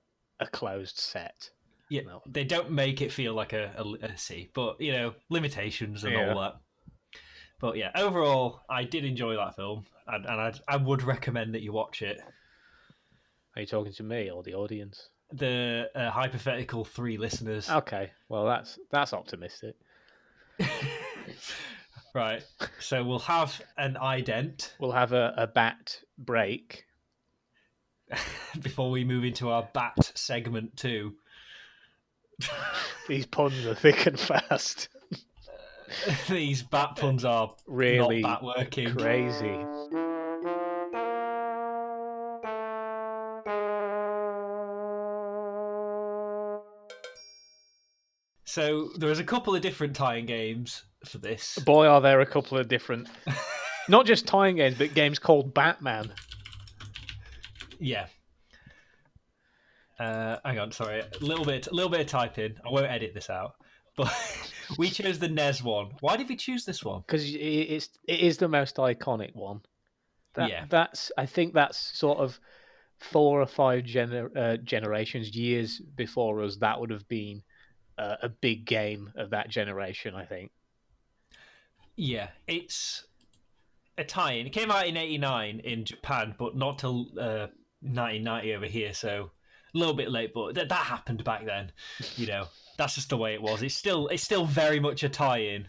closed set. Yeah, they don't make it feel like a sea, but limitations and all that. But yeah, overall, I did enjoy that film, and I would recommend that you watch it. Are you talking to me or the audience? The hypothetical 3 listeners. Okay, well that's optimistic. Right, so we'll have an ident. We'll have a bat break before we move into our bat segment 2. These puns are thick and fast. These bat puns are really not bat working. Crazy. So there was a couple of different tying games for this. Boy, are there a couple of different, not just tying games, but games called Batman. Yeah. Hang on, sorry, a little bit of typing. I won't edit this out. But we chose the NES one. Why did we choose this one? Because it is the most iconic one. I think that's sort of 4 or 5 generations, years before us. That would have been a big game of that generation, I think. Yeah, it's a tie-in. It came out in '89 in Japan, but not till 1990 over here. So a little bit late, but that happened back then. That's just the way it was. It's still very much a tie-in.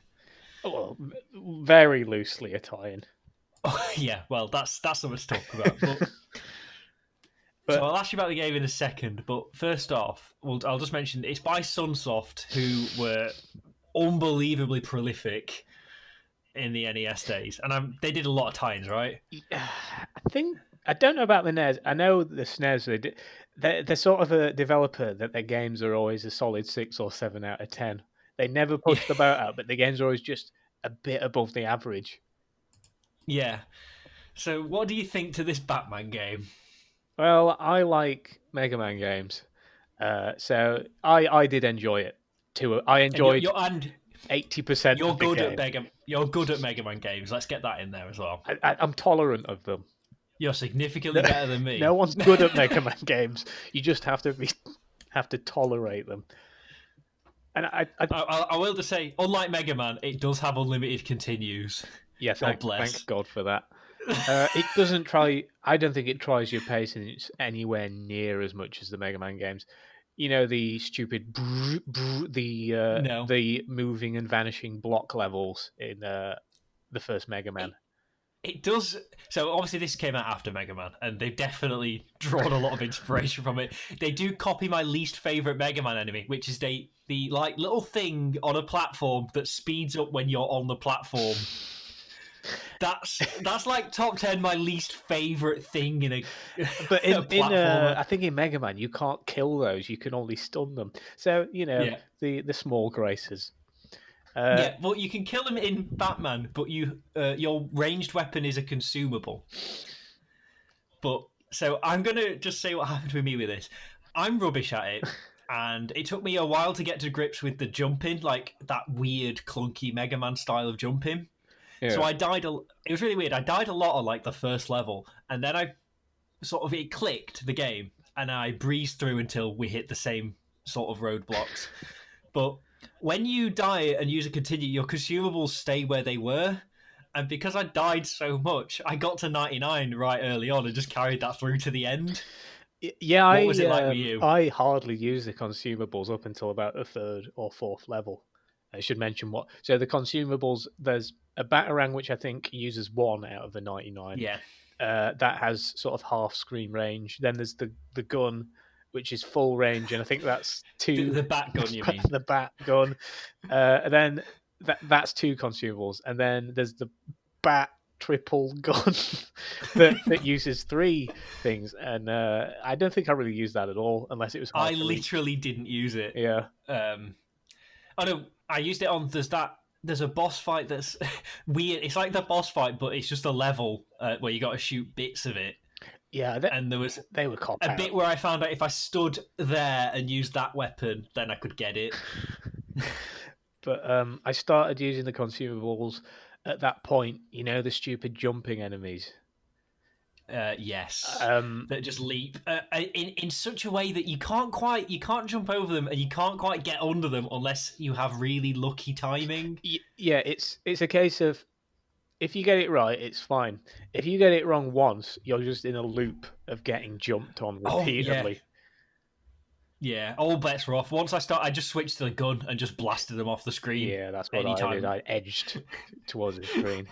Well, very loosely a tie-in. Oh, yeah, well, that's something to talk about. So I'll ask you about the game in a second, but first off, I'll just mention it's by Sunsoft, who were unbelievably prolific in the NES days, and they did a lot of tie-ins, right? I don't know about the NES. I know the SNES. They're sort of a developer that their games are always a solid 6 or 7 out of 10. They never push the boat out, but the games are always just a bit above the average. Yeah. So what do you think to this Batman game? Well, I like Mega Man games, so I did enjoy it too. I enjoyed 80% of the game. You're good at Mega Man games. Let's get that in there as well. I'm tolerant of them. You're significantly better than me. No one's good at Mega Man games. You just have to tolerate them. And I will just say, unlike Mega Man, it does have unlimited continues. Yeah, thank God for that. It doesn't try. I don't think it tries your patience anywhere near as much as the Mega Man games. You know, the stupid the moving and vanishing block levels in the first Mega Man. It does. So obviously this came out after Mega Man, and they've definitely drawn a lot of inspiration from it. They do copy my least favorite Mega Man enemy, which is the like little thing on a platform that speeds up when you're on the platform. That's like top 10 my least favorite thing in a. But I think in Mega Man you can't kill those; you can only stun them. So the small graces. Yeah, well, you can kill them in Batman, but your ranged weapon is a consumable. But so I'm gonna just say what happened with me with this. I'm rubbish at it, and it took me a while to get to grips with the jumping, like that weird, clunky Mega Man style of jumping. Yeah. So I died. It was really weird. I died a lot on like the first level, and then it clicked the game, and I breezed through until we hit the same sort of roadblocks. But when you die and use a continue, your consumables stay where they were. And because I died so much, I got to 99 right early on and just carried that through to the end. Yeah, what was it like with you? I hardly use the consumables up until about the 3rd or 4th level. I should mention so the consumables, there's a Batarang, which I think uses 1 out of the 99. Yeah. That has sort of half screen range. Then there's the gun, which is full range, and I think that's 2. The bat gun, you mean? The bat gun. And then that's 2 consumables. And then there's the bat triple gun that uses 3 things. And I don't think I really used that at all, unless it was hard I literally didn't use it. Yeah. Oh no, I used it on. There's a boss fight that's weird. It's like the boss fight, but it's just a level where you got to shoot bits of it. Yeah, and they were a bit where I found out if I stood there and used that weapon, then I could get it. But I started using the consumables at that point. You know, the stupid jumping enemies. Yes, that just leap in such a way that you can't jump over them, and you can't quite get under them unless you have really lucky timing. Yeah, it's a case of if you get it right, it's fine. If you get it wrong once, you're just in a loop of getting jumped on repeatedly. Yeah, all bets were off. Once I just switched to the gun and just blasted them off the screen. Yeah, that's what I did. I edged towards the screen.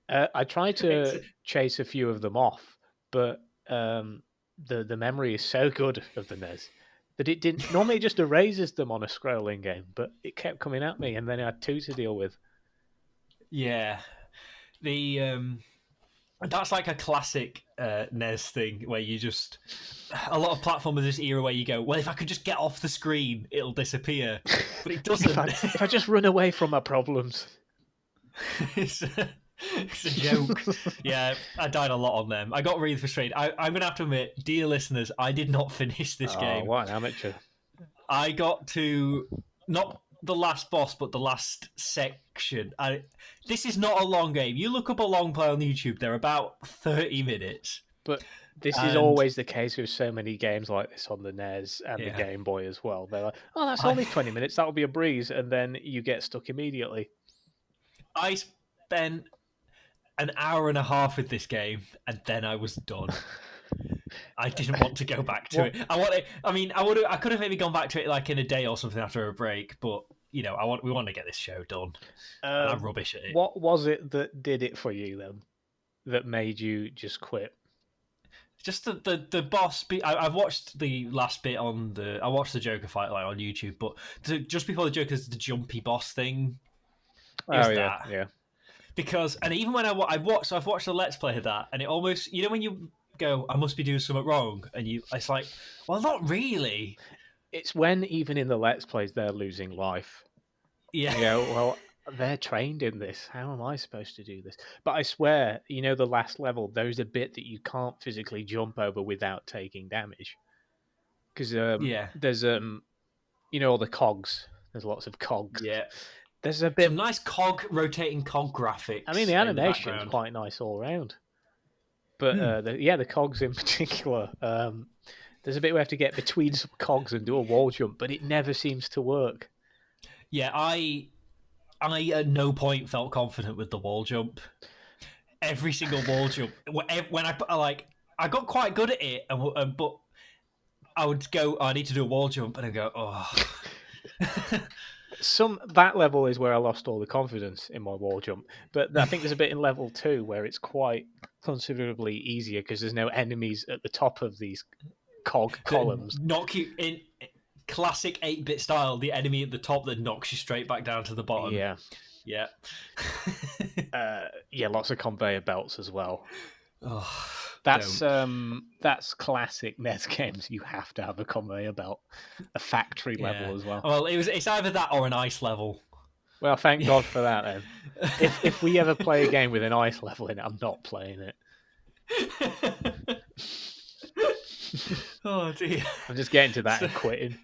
I tried to chase a few of them off, but the memory is so good of the NES that it didn't. Normally, it just erases them on a scrolling game, but it kept coming at me, and then I had 2 to deal with. Yeah, that's like a classic NES thing where you just a lot of platformers this era where you go, well, if I could just get off the screen, it'll disappear, but it doesn't. if I just run away from my problems. It's a joke. Yeah, I died a lot on them. I got really frustrated. I'm going to have to admit, dear listeners, I did not finish this game. What an amateur. I got to, not the last boss, but the last section. This is not a long game. You look up a long play on YouTube, they're about 30 minutes. But this is always the case with so many games like this on the NES and the Game Boy as well. They're like, oh, that's only 20 minutes. That'll be a breeze. And then you get stuck immediately. I spent an hour and a half with this game, and then I was done. I didn't want to go back to it. I could have maybe gone back to it like in a day or something after a break, but we want to get this show done. I'm rubbish at it. What was it that did it for you then? That made you just quit? Just the boss. I've watched the last bit on the. I watched the Joker fight like on YouTube, but just before the Joker's the jumpy boss thing. It Oh was yeah, that yeah. because, and even when I've watched a Let's Play of that, and it almost, when you go, I must be doing something wrong, and it's like, well, not really. It's when even in the Let's Plays they're losing life. Yeah. You go, well, they're trained in this. How am I supposed to do this? But I swear, the last level, there's a bit that you can't physically jump over without taking damage. Because Yeah. there's all the cogs. There's lots of cogs. Yeah. There's a bit. Some nice rotating cog graphics. I mean, the in animation's the quite nice all around. But the cogs in particular. There's a bit where we have to get between some cogs and do a wall jump, but it never seems to work. Yeah, I at no point felt confident with the wall jump. Every single wall jump, when I got quite good at it, but I would go, I need to do a wall jump, and I go, oh. That level is where I lost all the confidence in my wall jump. But I think there's a bit in level 2 where it's quite considerably easier because there's no enemies at the top of these cog columns. Knock you in classic 8-bit style, the enemy at the top that knocks you straight back down to the bottom. Yeah. Lots of conveyor belts as well. Oh, that's classic NES games. You have to have a conveyor belt, a factory level as well. Well, it's either that or an ice level. Well, thank God for that then. If we ever play a game with an ice level in it, I'm not playing it. Oh dear! I'm just getting to that and quitting.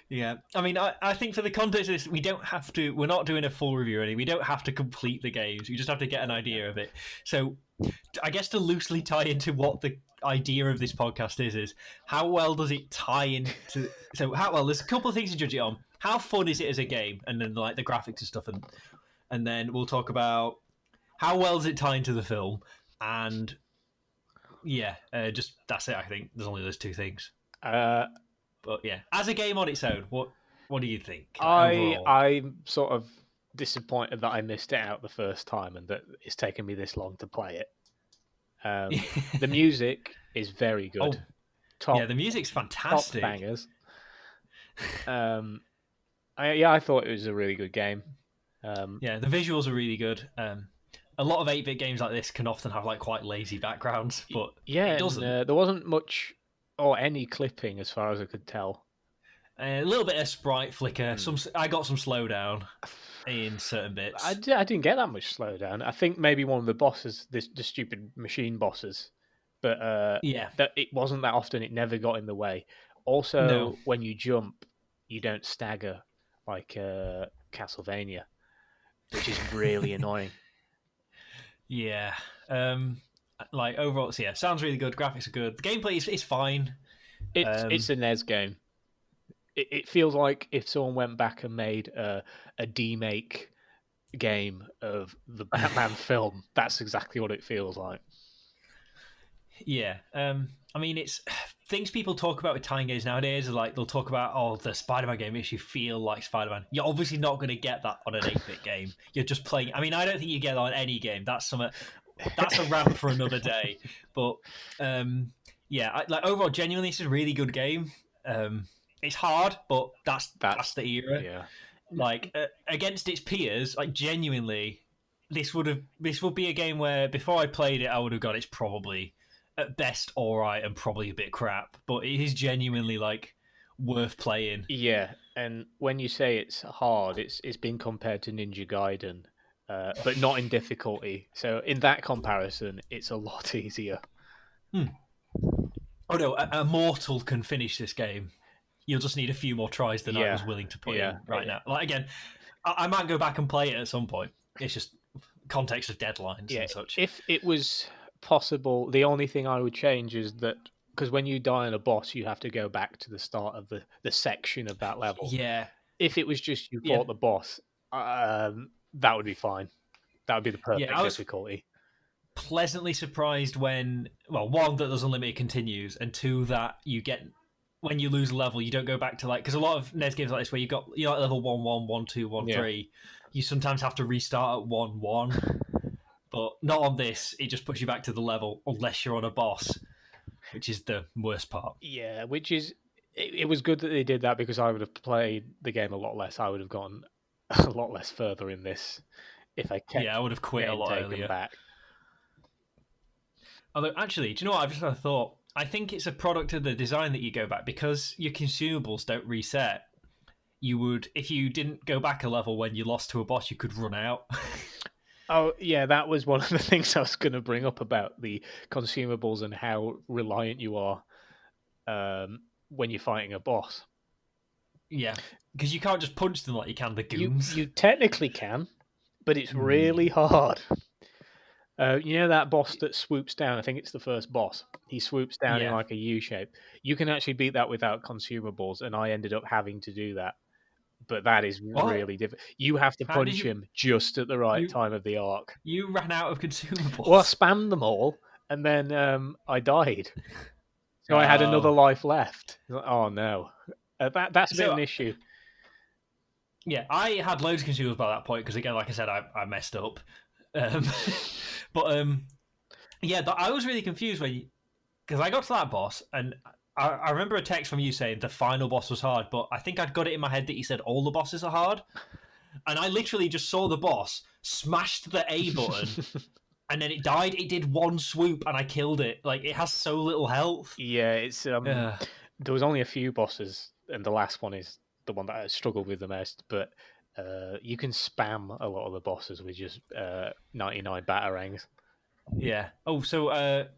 Yeah, I mean, I think for the context of this, we don't have to. We're not doing a full review or anything. We don't have to complete the games. We just have to get an idea of it. So, I guess to loosely tie into what the idea of this podcast is how well does it tie into? So, how well? There's a couple of things to judge it on. How fun is it as a game, and then like the graphics and stuff, and then we'll talk about how well does it tie into the film, and just that's it. I think there's only those two things. But yeah, as a game on its own, what do you think? I'm sort of disappointed that I missed it out the first time and that it's taken me this long to play it. The music is very good. The music's fantastic. Top bangers. I thought it was a really good game. The visuals are really good. A lot of 8-bit games like this can often have like quite lazy backgrounds, but it doesn't. There wasn't much or any clipping as far as I could tell. A little bit of sprite flicker. I got some slowdown in certain bits. I didn't get that much slowdown. I think maybe one of the bosses, the stupid machine bosses, but that it wasn't that often. It never got in the way. Also, when you jump, you don't stagger like Castlevania, which is really annoying. Yeah. Like overall, sounds really good. Graphics are good. The gameplay is fine. It's a NES game. It feels like if someone went back and made a demake game of the Batman film, that's exactly what it feels like. Yeah. I mean, it's things people talk about with tying games nowadays are like they'll talk about the Spider-Man game makes you feel like Spider-Man. You're obviously not going to get that on an 8-bit game. You're just playing. I mean, I don't think you get that on any game. That's a rant for another day. But overall, genuinely, it's a really good game. It's hard, but that's the era. Yeah. Like against its peers, like genuinely, this would be a game where before I played it, I would have gone, it's probably at best all right and probably a bit crap, but it is genuinely like worth playing. Yeah, and when you say it's hard, it's been compared to Ninja Gaiden. But not in difficulty. So in that comparison, it's a lot easier. Oh no, a mortal can finish this game. You'll just need a few more tries than I was willing to put in right now. Like again, I might go back and play it at some point. It's just context of deadlines and such. If it was possible, the only thing I would change is that because when you die on a boss, you have to go back to the start of the section of that level. Yeah. If it was just you fought the boss, that would be fine. That would be the perfect difficulty. Pleasantly surprised when, one, that there's unlimited continues, and two, that you get, when you lose a level, you don't go back to because a lot of NES games like this where you're at level 1-1, 1-2, 1-3, you sometimes have to restart at 1-1, but not on this. It just puts you back to the level unless you're on a boss. which is the worst part. Yeah, which is it was good that they did that because I would have played the game a lot less. I would have gone a lot less further in this if I kept Yeah, I would have quit a getting lot taken earlier. back. Although, actually, do you know what? I've just had a thought. I think it's a product of the design that you go back because your consumables don't reset. You would, if you didn't go back a level when you lost to a boss, you could run out. Oh, yeah, that was one of the things I was going to bring up about the consumables and how reliant you are when you're fighting a boss. Yeah, because you can't just punch them like you can the goons. You technically can, but it's really hard. You know that boss that swoops down? I think it's the first boss. He swoops down in Yeah. like a U shape. You can actually beat that without consumables, and I ended up having to do that. But that is What? really difficult. You have to How did punch you? him just at the right You time of the arc. you ran out of consumables. Well, I spammed them all, and then I died. So I had another Oh. life left. Oh no, that's a bit of So- an issue. Yeah, I had loads of consumables by that point because, again, like I said, I messed up. But yeah, I was really confused when because I got to that boss and I remember a text from you saying the final boss was hard, but I think I'd got it in my head that you said all the bosses are hard, and I literally just saw the boss, smashed the A button, and then it died. It did one swoop and I killed it. Like, it has so little health. Yeah, it's there was only a few bosses, and the last one is the one that I struggled with the most. But you can spam a lot of the bosses with just 99 batarangs. Yeah. Oh, so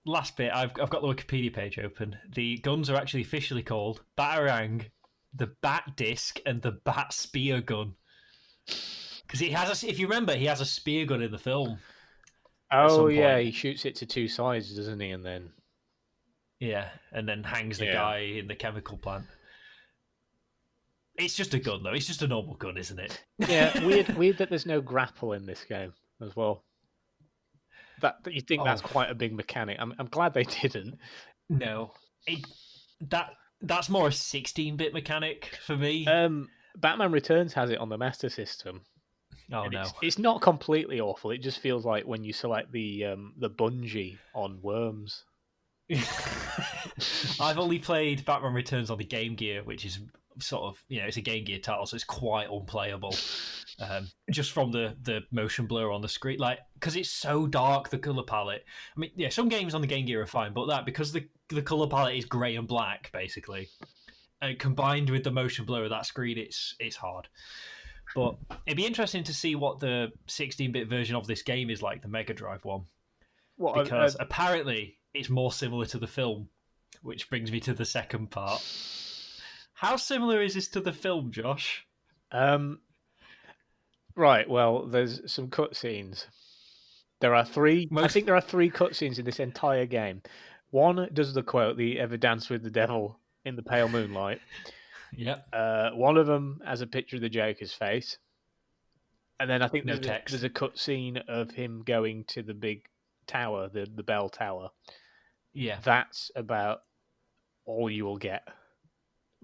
last bit, I've got the Wikipedia page open. The guns are actually officially called Batarang, the Bat Disc, and the Bat Spear Gun. Because he has, if you remember, he has a spear gun in the film. Oh yeah, he shoots it to two sides, doesn't he? And then and then hangs the guy in the chemical plant. It's just a gun, though. It's just a normal gun, isn't it? Yeah, weird that there's no grapple in this game as well. That you think that's quite a big mechanic. I'm glad they didn't. No, that's more a 16-bit mechanic for me. Batman Returns has it on the Master System. Oh no, it's not completely awful. It just feels like when you select the bungee on Worms. I've only played Batman Returns on the Game Gear, which is sort of, it's a Game Gear title, so it's quite unplayable. Just from the motion blur on the screen, like, because it's so dark, the color palette. I mean, yeah, some games on the Game Gear are fine, but that because the color palette is grey and black basically, combined with the motion blur of that screen, it's hard. But it'd be interesting to see what the 16-bit version of this game is like, the Mega Drive one, because apparently it's more similar to the film, which brings me to the second part. How similar is this to the film, Josh? Right, well, there's some cutscenes. There are three. I think there are three cutscenes in this entire game. One does the quote, "The ever dance with the devil in the pale moonlight." Yeah. One of them has a picture of the Joker's face, and then I think there's a cutscene of him going to the big tower, the bell tower. Yeah, that's about all you will get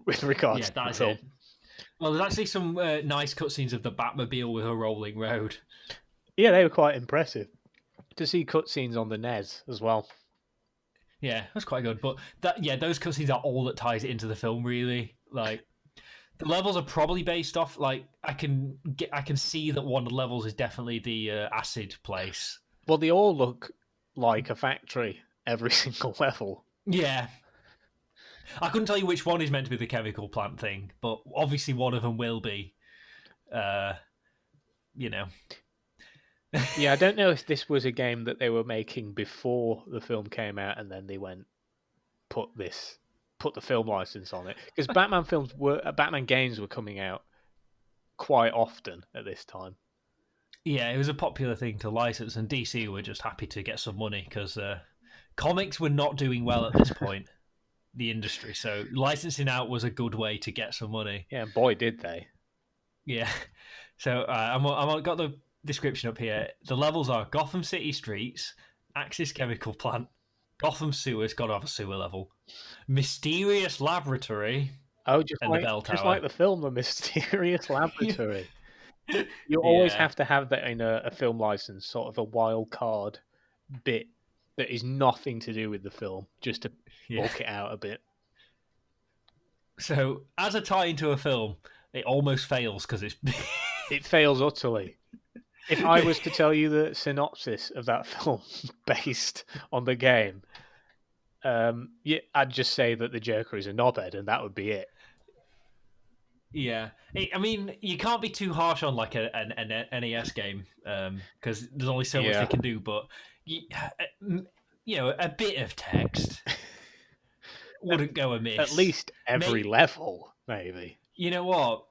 with regards to the film. It. Well, there's actually some nice cutscenes of the Batmobile with a rolling road. Yeah, they were quite impressive. To see cutscenes on the NES as well. Yeah, that's quite good. But those cutscenes are all that ties it into the film, really. Like, the levels are probably based off. Like, I can see that one of the levels is definitely the acid place. Well, they all look like a factory, every single level. Yeah. I couldn't tell you which one is meant to be the chemical plant thing, but obviously one of them will be. Yeah, I don't know if this was a game that they were making before the film came out, and then they went put the film license on it, because Batman games were coming out quite often at this time. Yeah, it was a popular thing to license, and DC were just happy to get some money because comics were not doing well at this point. The industry, so licensing out was a good way to get some money. Yeah, boy did they. Yeah, so I've got the description up here. The levels are Gotham City streets, Axis chemical plant, Gotham sewers, gotta have a sewer level, mysterious laboratory, just the bell tower. Just like the film, the mysterious laboratory. You always have to have that in a film license, sort of a wild card bit that is nothing to do with the film, just to Yeah. bulk it out a bit. So, as a tie into a film, it almost fails because it's. It fails utterly. If I was to tell you the synopsis of that film based on the game, yeah, I'd just say that the Joker is a knobhead, and that would be it. Yeah, I mean, you can't be too harsh on like an NES game because there's only so much they can do. But you know, a bit of text wouldn't go amiss. At least every level, maybe. You know what?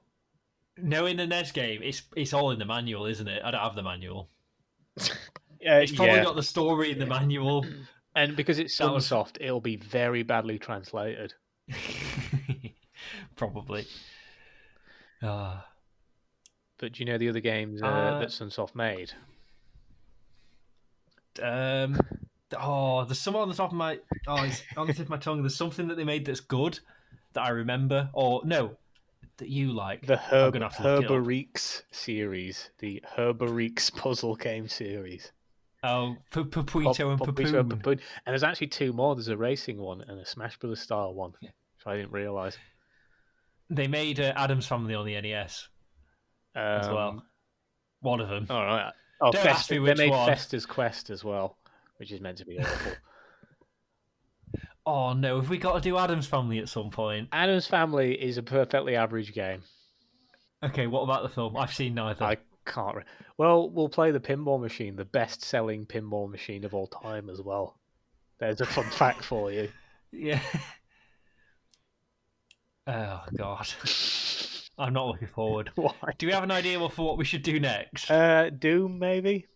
Knowing the NES game, it's all in the manual, isn't it? I don't have the manual. It's probably got the story in the manual, and because it's Sunsoft, it'll be very badly translated. Probably. But do you know the other games that Sunsoft made? There's some on the top of my it's on the tip of my tongue. There's something that they made that's good that I remember, or no, that you like. The Herbariques series, the Herbariques puzzle game series. Oh, Papuito and Papoon. And there's actually two more. There's a racing one and a Smash Brothers style one, which I didn't realise. They made Addams Family on the NES as well. One of them. All right. Don't ask me which they made one. Fester's Quest as well, which is meant to be awful. Oh no, have we got to do Addams Family at some point? Addams Family is a perfectly average game. Okay, what about the film? I've seen neither. I can't. Well, we'll play the pinball machine, the best-selling pinball machine of all time as well. There's a fun fact for you. Yeah. Oh God, I'm not looking forward. Why? Do we have an idea for what we should do next? Doom, maybe.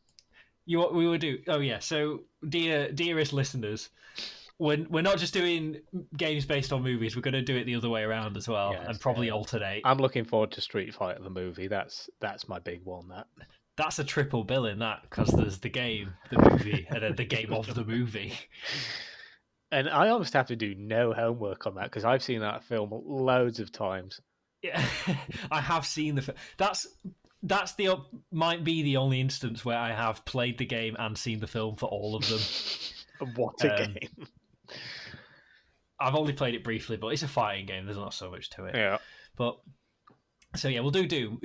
What we would do? Oh yeah. So, dearest listeners, we're not just doing games based on movies. We're going to do it the other way around as well, and probably alternate. I'm looking forward to Street Fighter the movie. That's my big one. That's a triple bill in that because there's the game, the movie, and then the game of the movie. And I almost have to do no homework on that because I've seen that film loads of times. Yeah, I have seen the film. That's might be the only instance where I have played the game and seen the film for all of them. What a game! I've only played it briefly, but it's a fighting game. There's not so much to it. Yeah. But so yeah, we'll do Doom.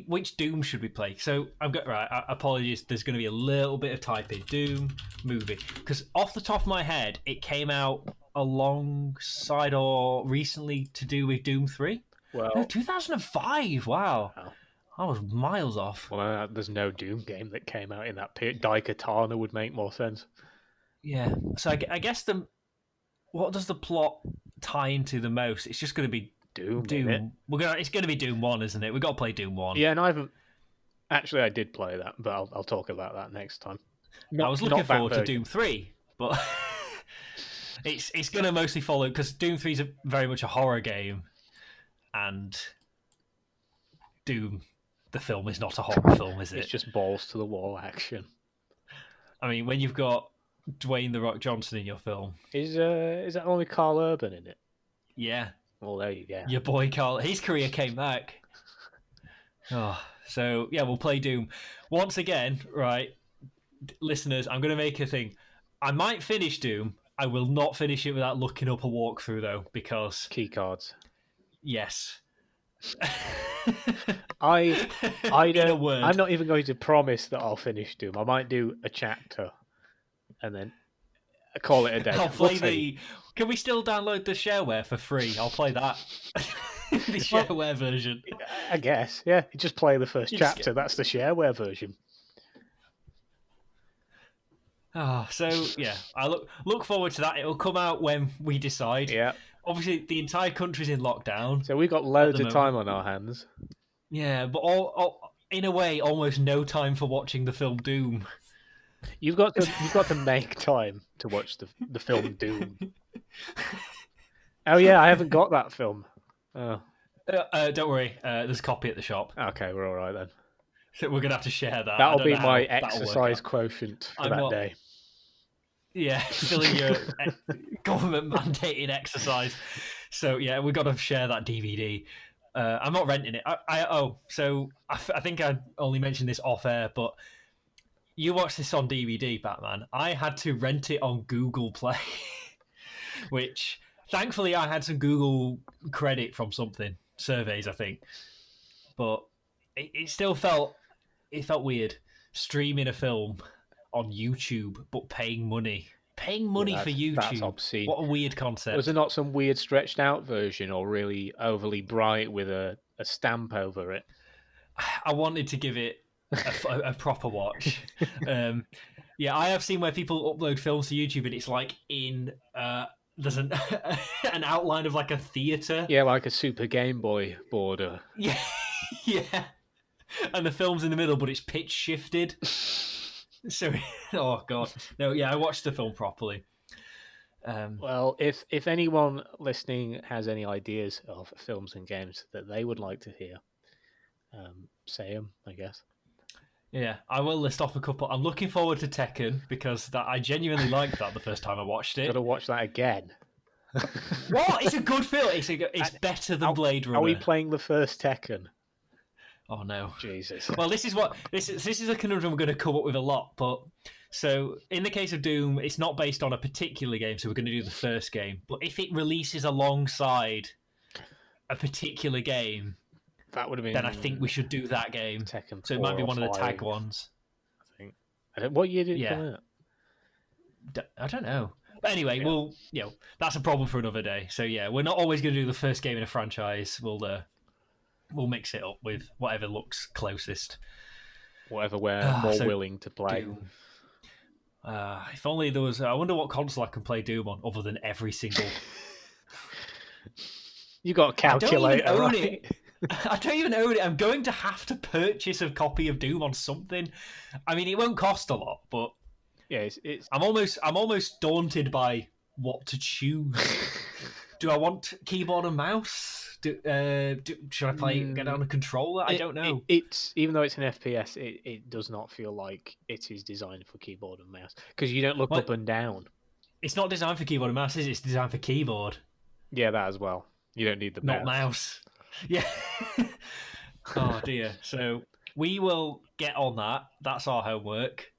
Which Doom should we play? So I've got apologies. There's going to be a little bit of typing. Doom movie, because off the top of my head, it came out alongside or recently to do with Doom 3. Well, no, 2005. Wow. I was miles off. Well, there's no Doom game that came out in that period. Daikatana would make more sense. Yeah. So I guess what does the plot tie into the most? It's just going to be Doom. It's going to be Doom 1, isn't it? We've got to play Doom 1. Yeah, and I did play that, but I'll talk about that next time. I was looking forward to Doom 3, but it's going to mostly follow because Doom 3 is very much a horror game, and Doom, the film, is not a horror film, is it? It's just balls to the wall action. I mean, when you've got Dwayne "The Rock" Johnson in your film, is that only Carl Urban in it? Yeah. Well, there you go. Your boy Carl, his career came back. So yeah, we'll play Doom once again, right? Listeners, I'm going to make a thing. I might finish Doom. I will not finish it without looking up a walkthrough though, because key cards. Yes. I don't. I'm not even going to promise that I'll finish Doom. I might do a chapter, and then call it a day. I'll play Can we still download the shareware for free? I'll play that. The shareware version. I guess. Yeah, you just play the first chapter. That's the shareware version. So yeah, I look forward to that. It'll come out when we decide. Yeah. Obviously, the entire country's in lockdown, so we've got loads of time on our hands. Yeah, but all in a way, almost no time for watching the film Doom. You've got to make time to watch the film Doom. Oh yeah, I haven't got that film. Oh. Don't worry, there's a copy at the shop. Okay, we're all right then. So we're gonna have to share that. That'll be my exercise quotient for that day. Yeah, filling your government mandated exercise. So yeah, we've got to share that DVD. I'm not renting it. I think I only mentioned this off air, but you watched this on DVD, Batman. I had to rent it on Google Play, which thankfully I had some Google credit from something surveys, I think. But it still felt weird streaming a film on YouTube, but paying money. Paying money for YouTube. That's obscene. What a weird concept. Was there not some weird stretched out version or really overly bright with a stamp over it? I wanted to give it a proper watch. Yeah, I have seen where people upload films to YouTube and it's like in there's an an outline of like a theater. Yeah, like a Super Game Boy border. Yeah, yeah, and the film's in the middle, but it's pitch shifted. So, oh god, no, yeah, I watched the film properly. Well, if anyone listening has any ideas of films and games that they would like to hear, say them, I guess. Yeah, I will list off a couple. I'm looking forward to Tekken because I genuinely liked that the first time I watched it. Got to watch that again. What? It's a good film. It's better than Blade Runner. Are we playing the first Tekken? Oh no, Jesus. Well, this is a conundrum we're going to come up with a lot. But so in the case of Doom, it's not based on a particular game, so we're going to do the first game. But if it releases alongside a particular game, that would have been. Then I think we should do that game. Tekken 4 so it might be one of the 5, tag ones. I think. What year did it come out? I don't know. But anyway, we'll that's a problem for another day. So yeah, we're not always going to do the first game in a franchise. We'll mix it up with whatever looks closest. Whatever we're more willing to play. Doom. If only there was. I wonder what console I can play Doom on, other than every single. You got a calculator, I don't even own right? it. I don't even own it. I'm going to have to purchase a copy of Doom on something. I mean, it won't cost a lot, but yeah, it's. I'm almost daunted by what to choose. Do I want keyboard and mouse? Should I get on a controller? I don't know. It's even though it's an FPS, it does not feel like it is designed for keyboard and mouse because you don't look up and down. It's not designed for keyboard and mouse, is it? It's designed for keyboard. Yeah, that as well. You don't need the not mouse. Yeah. Oh dear. So we will get on that. That's our homework.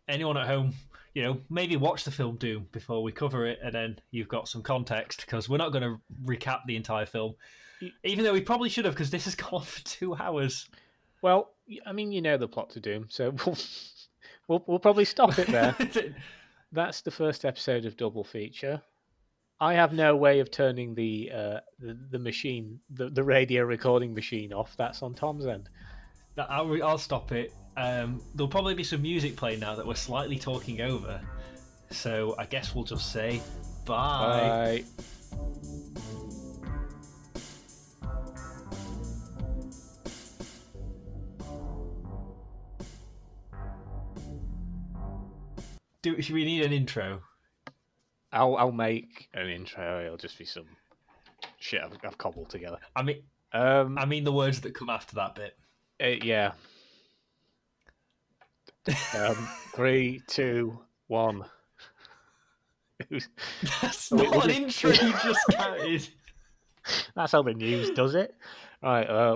Anyone at home, maybe watch the film Doom before we cover it, and then you've got some context because we're not going to recap the entire film, even though we probably should have because this has gone on for 2 hours. Well, I mean, you know the plot to Doom, so we'll probably stop it there. That's the first episode of Double Feature. I have no way of turning the machine, the radio recording machine off. That's on Tom's end. I'll stop it. There'll probably be some music playing now that we're slightly talking over. So I guess we'll just say bye. Should we need an intro? I'll make an intro. It'll just be some shit I've cobbled together. I mean the words that come after that bit. Yeah. 3, 2, 1. That's not an intro you just counted. That's how the news does it. Right.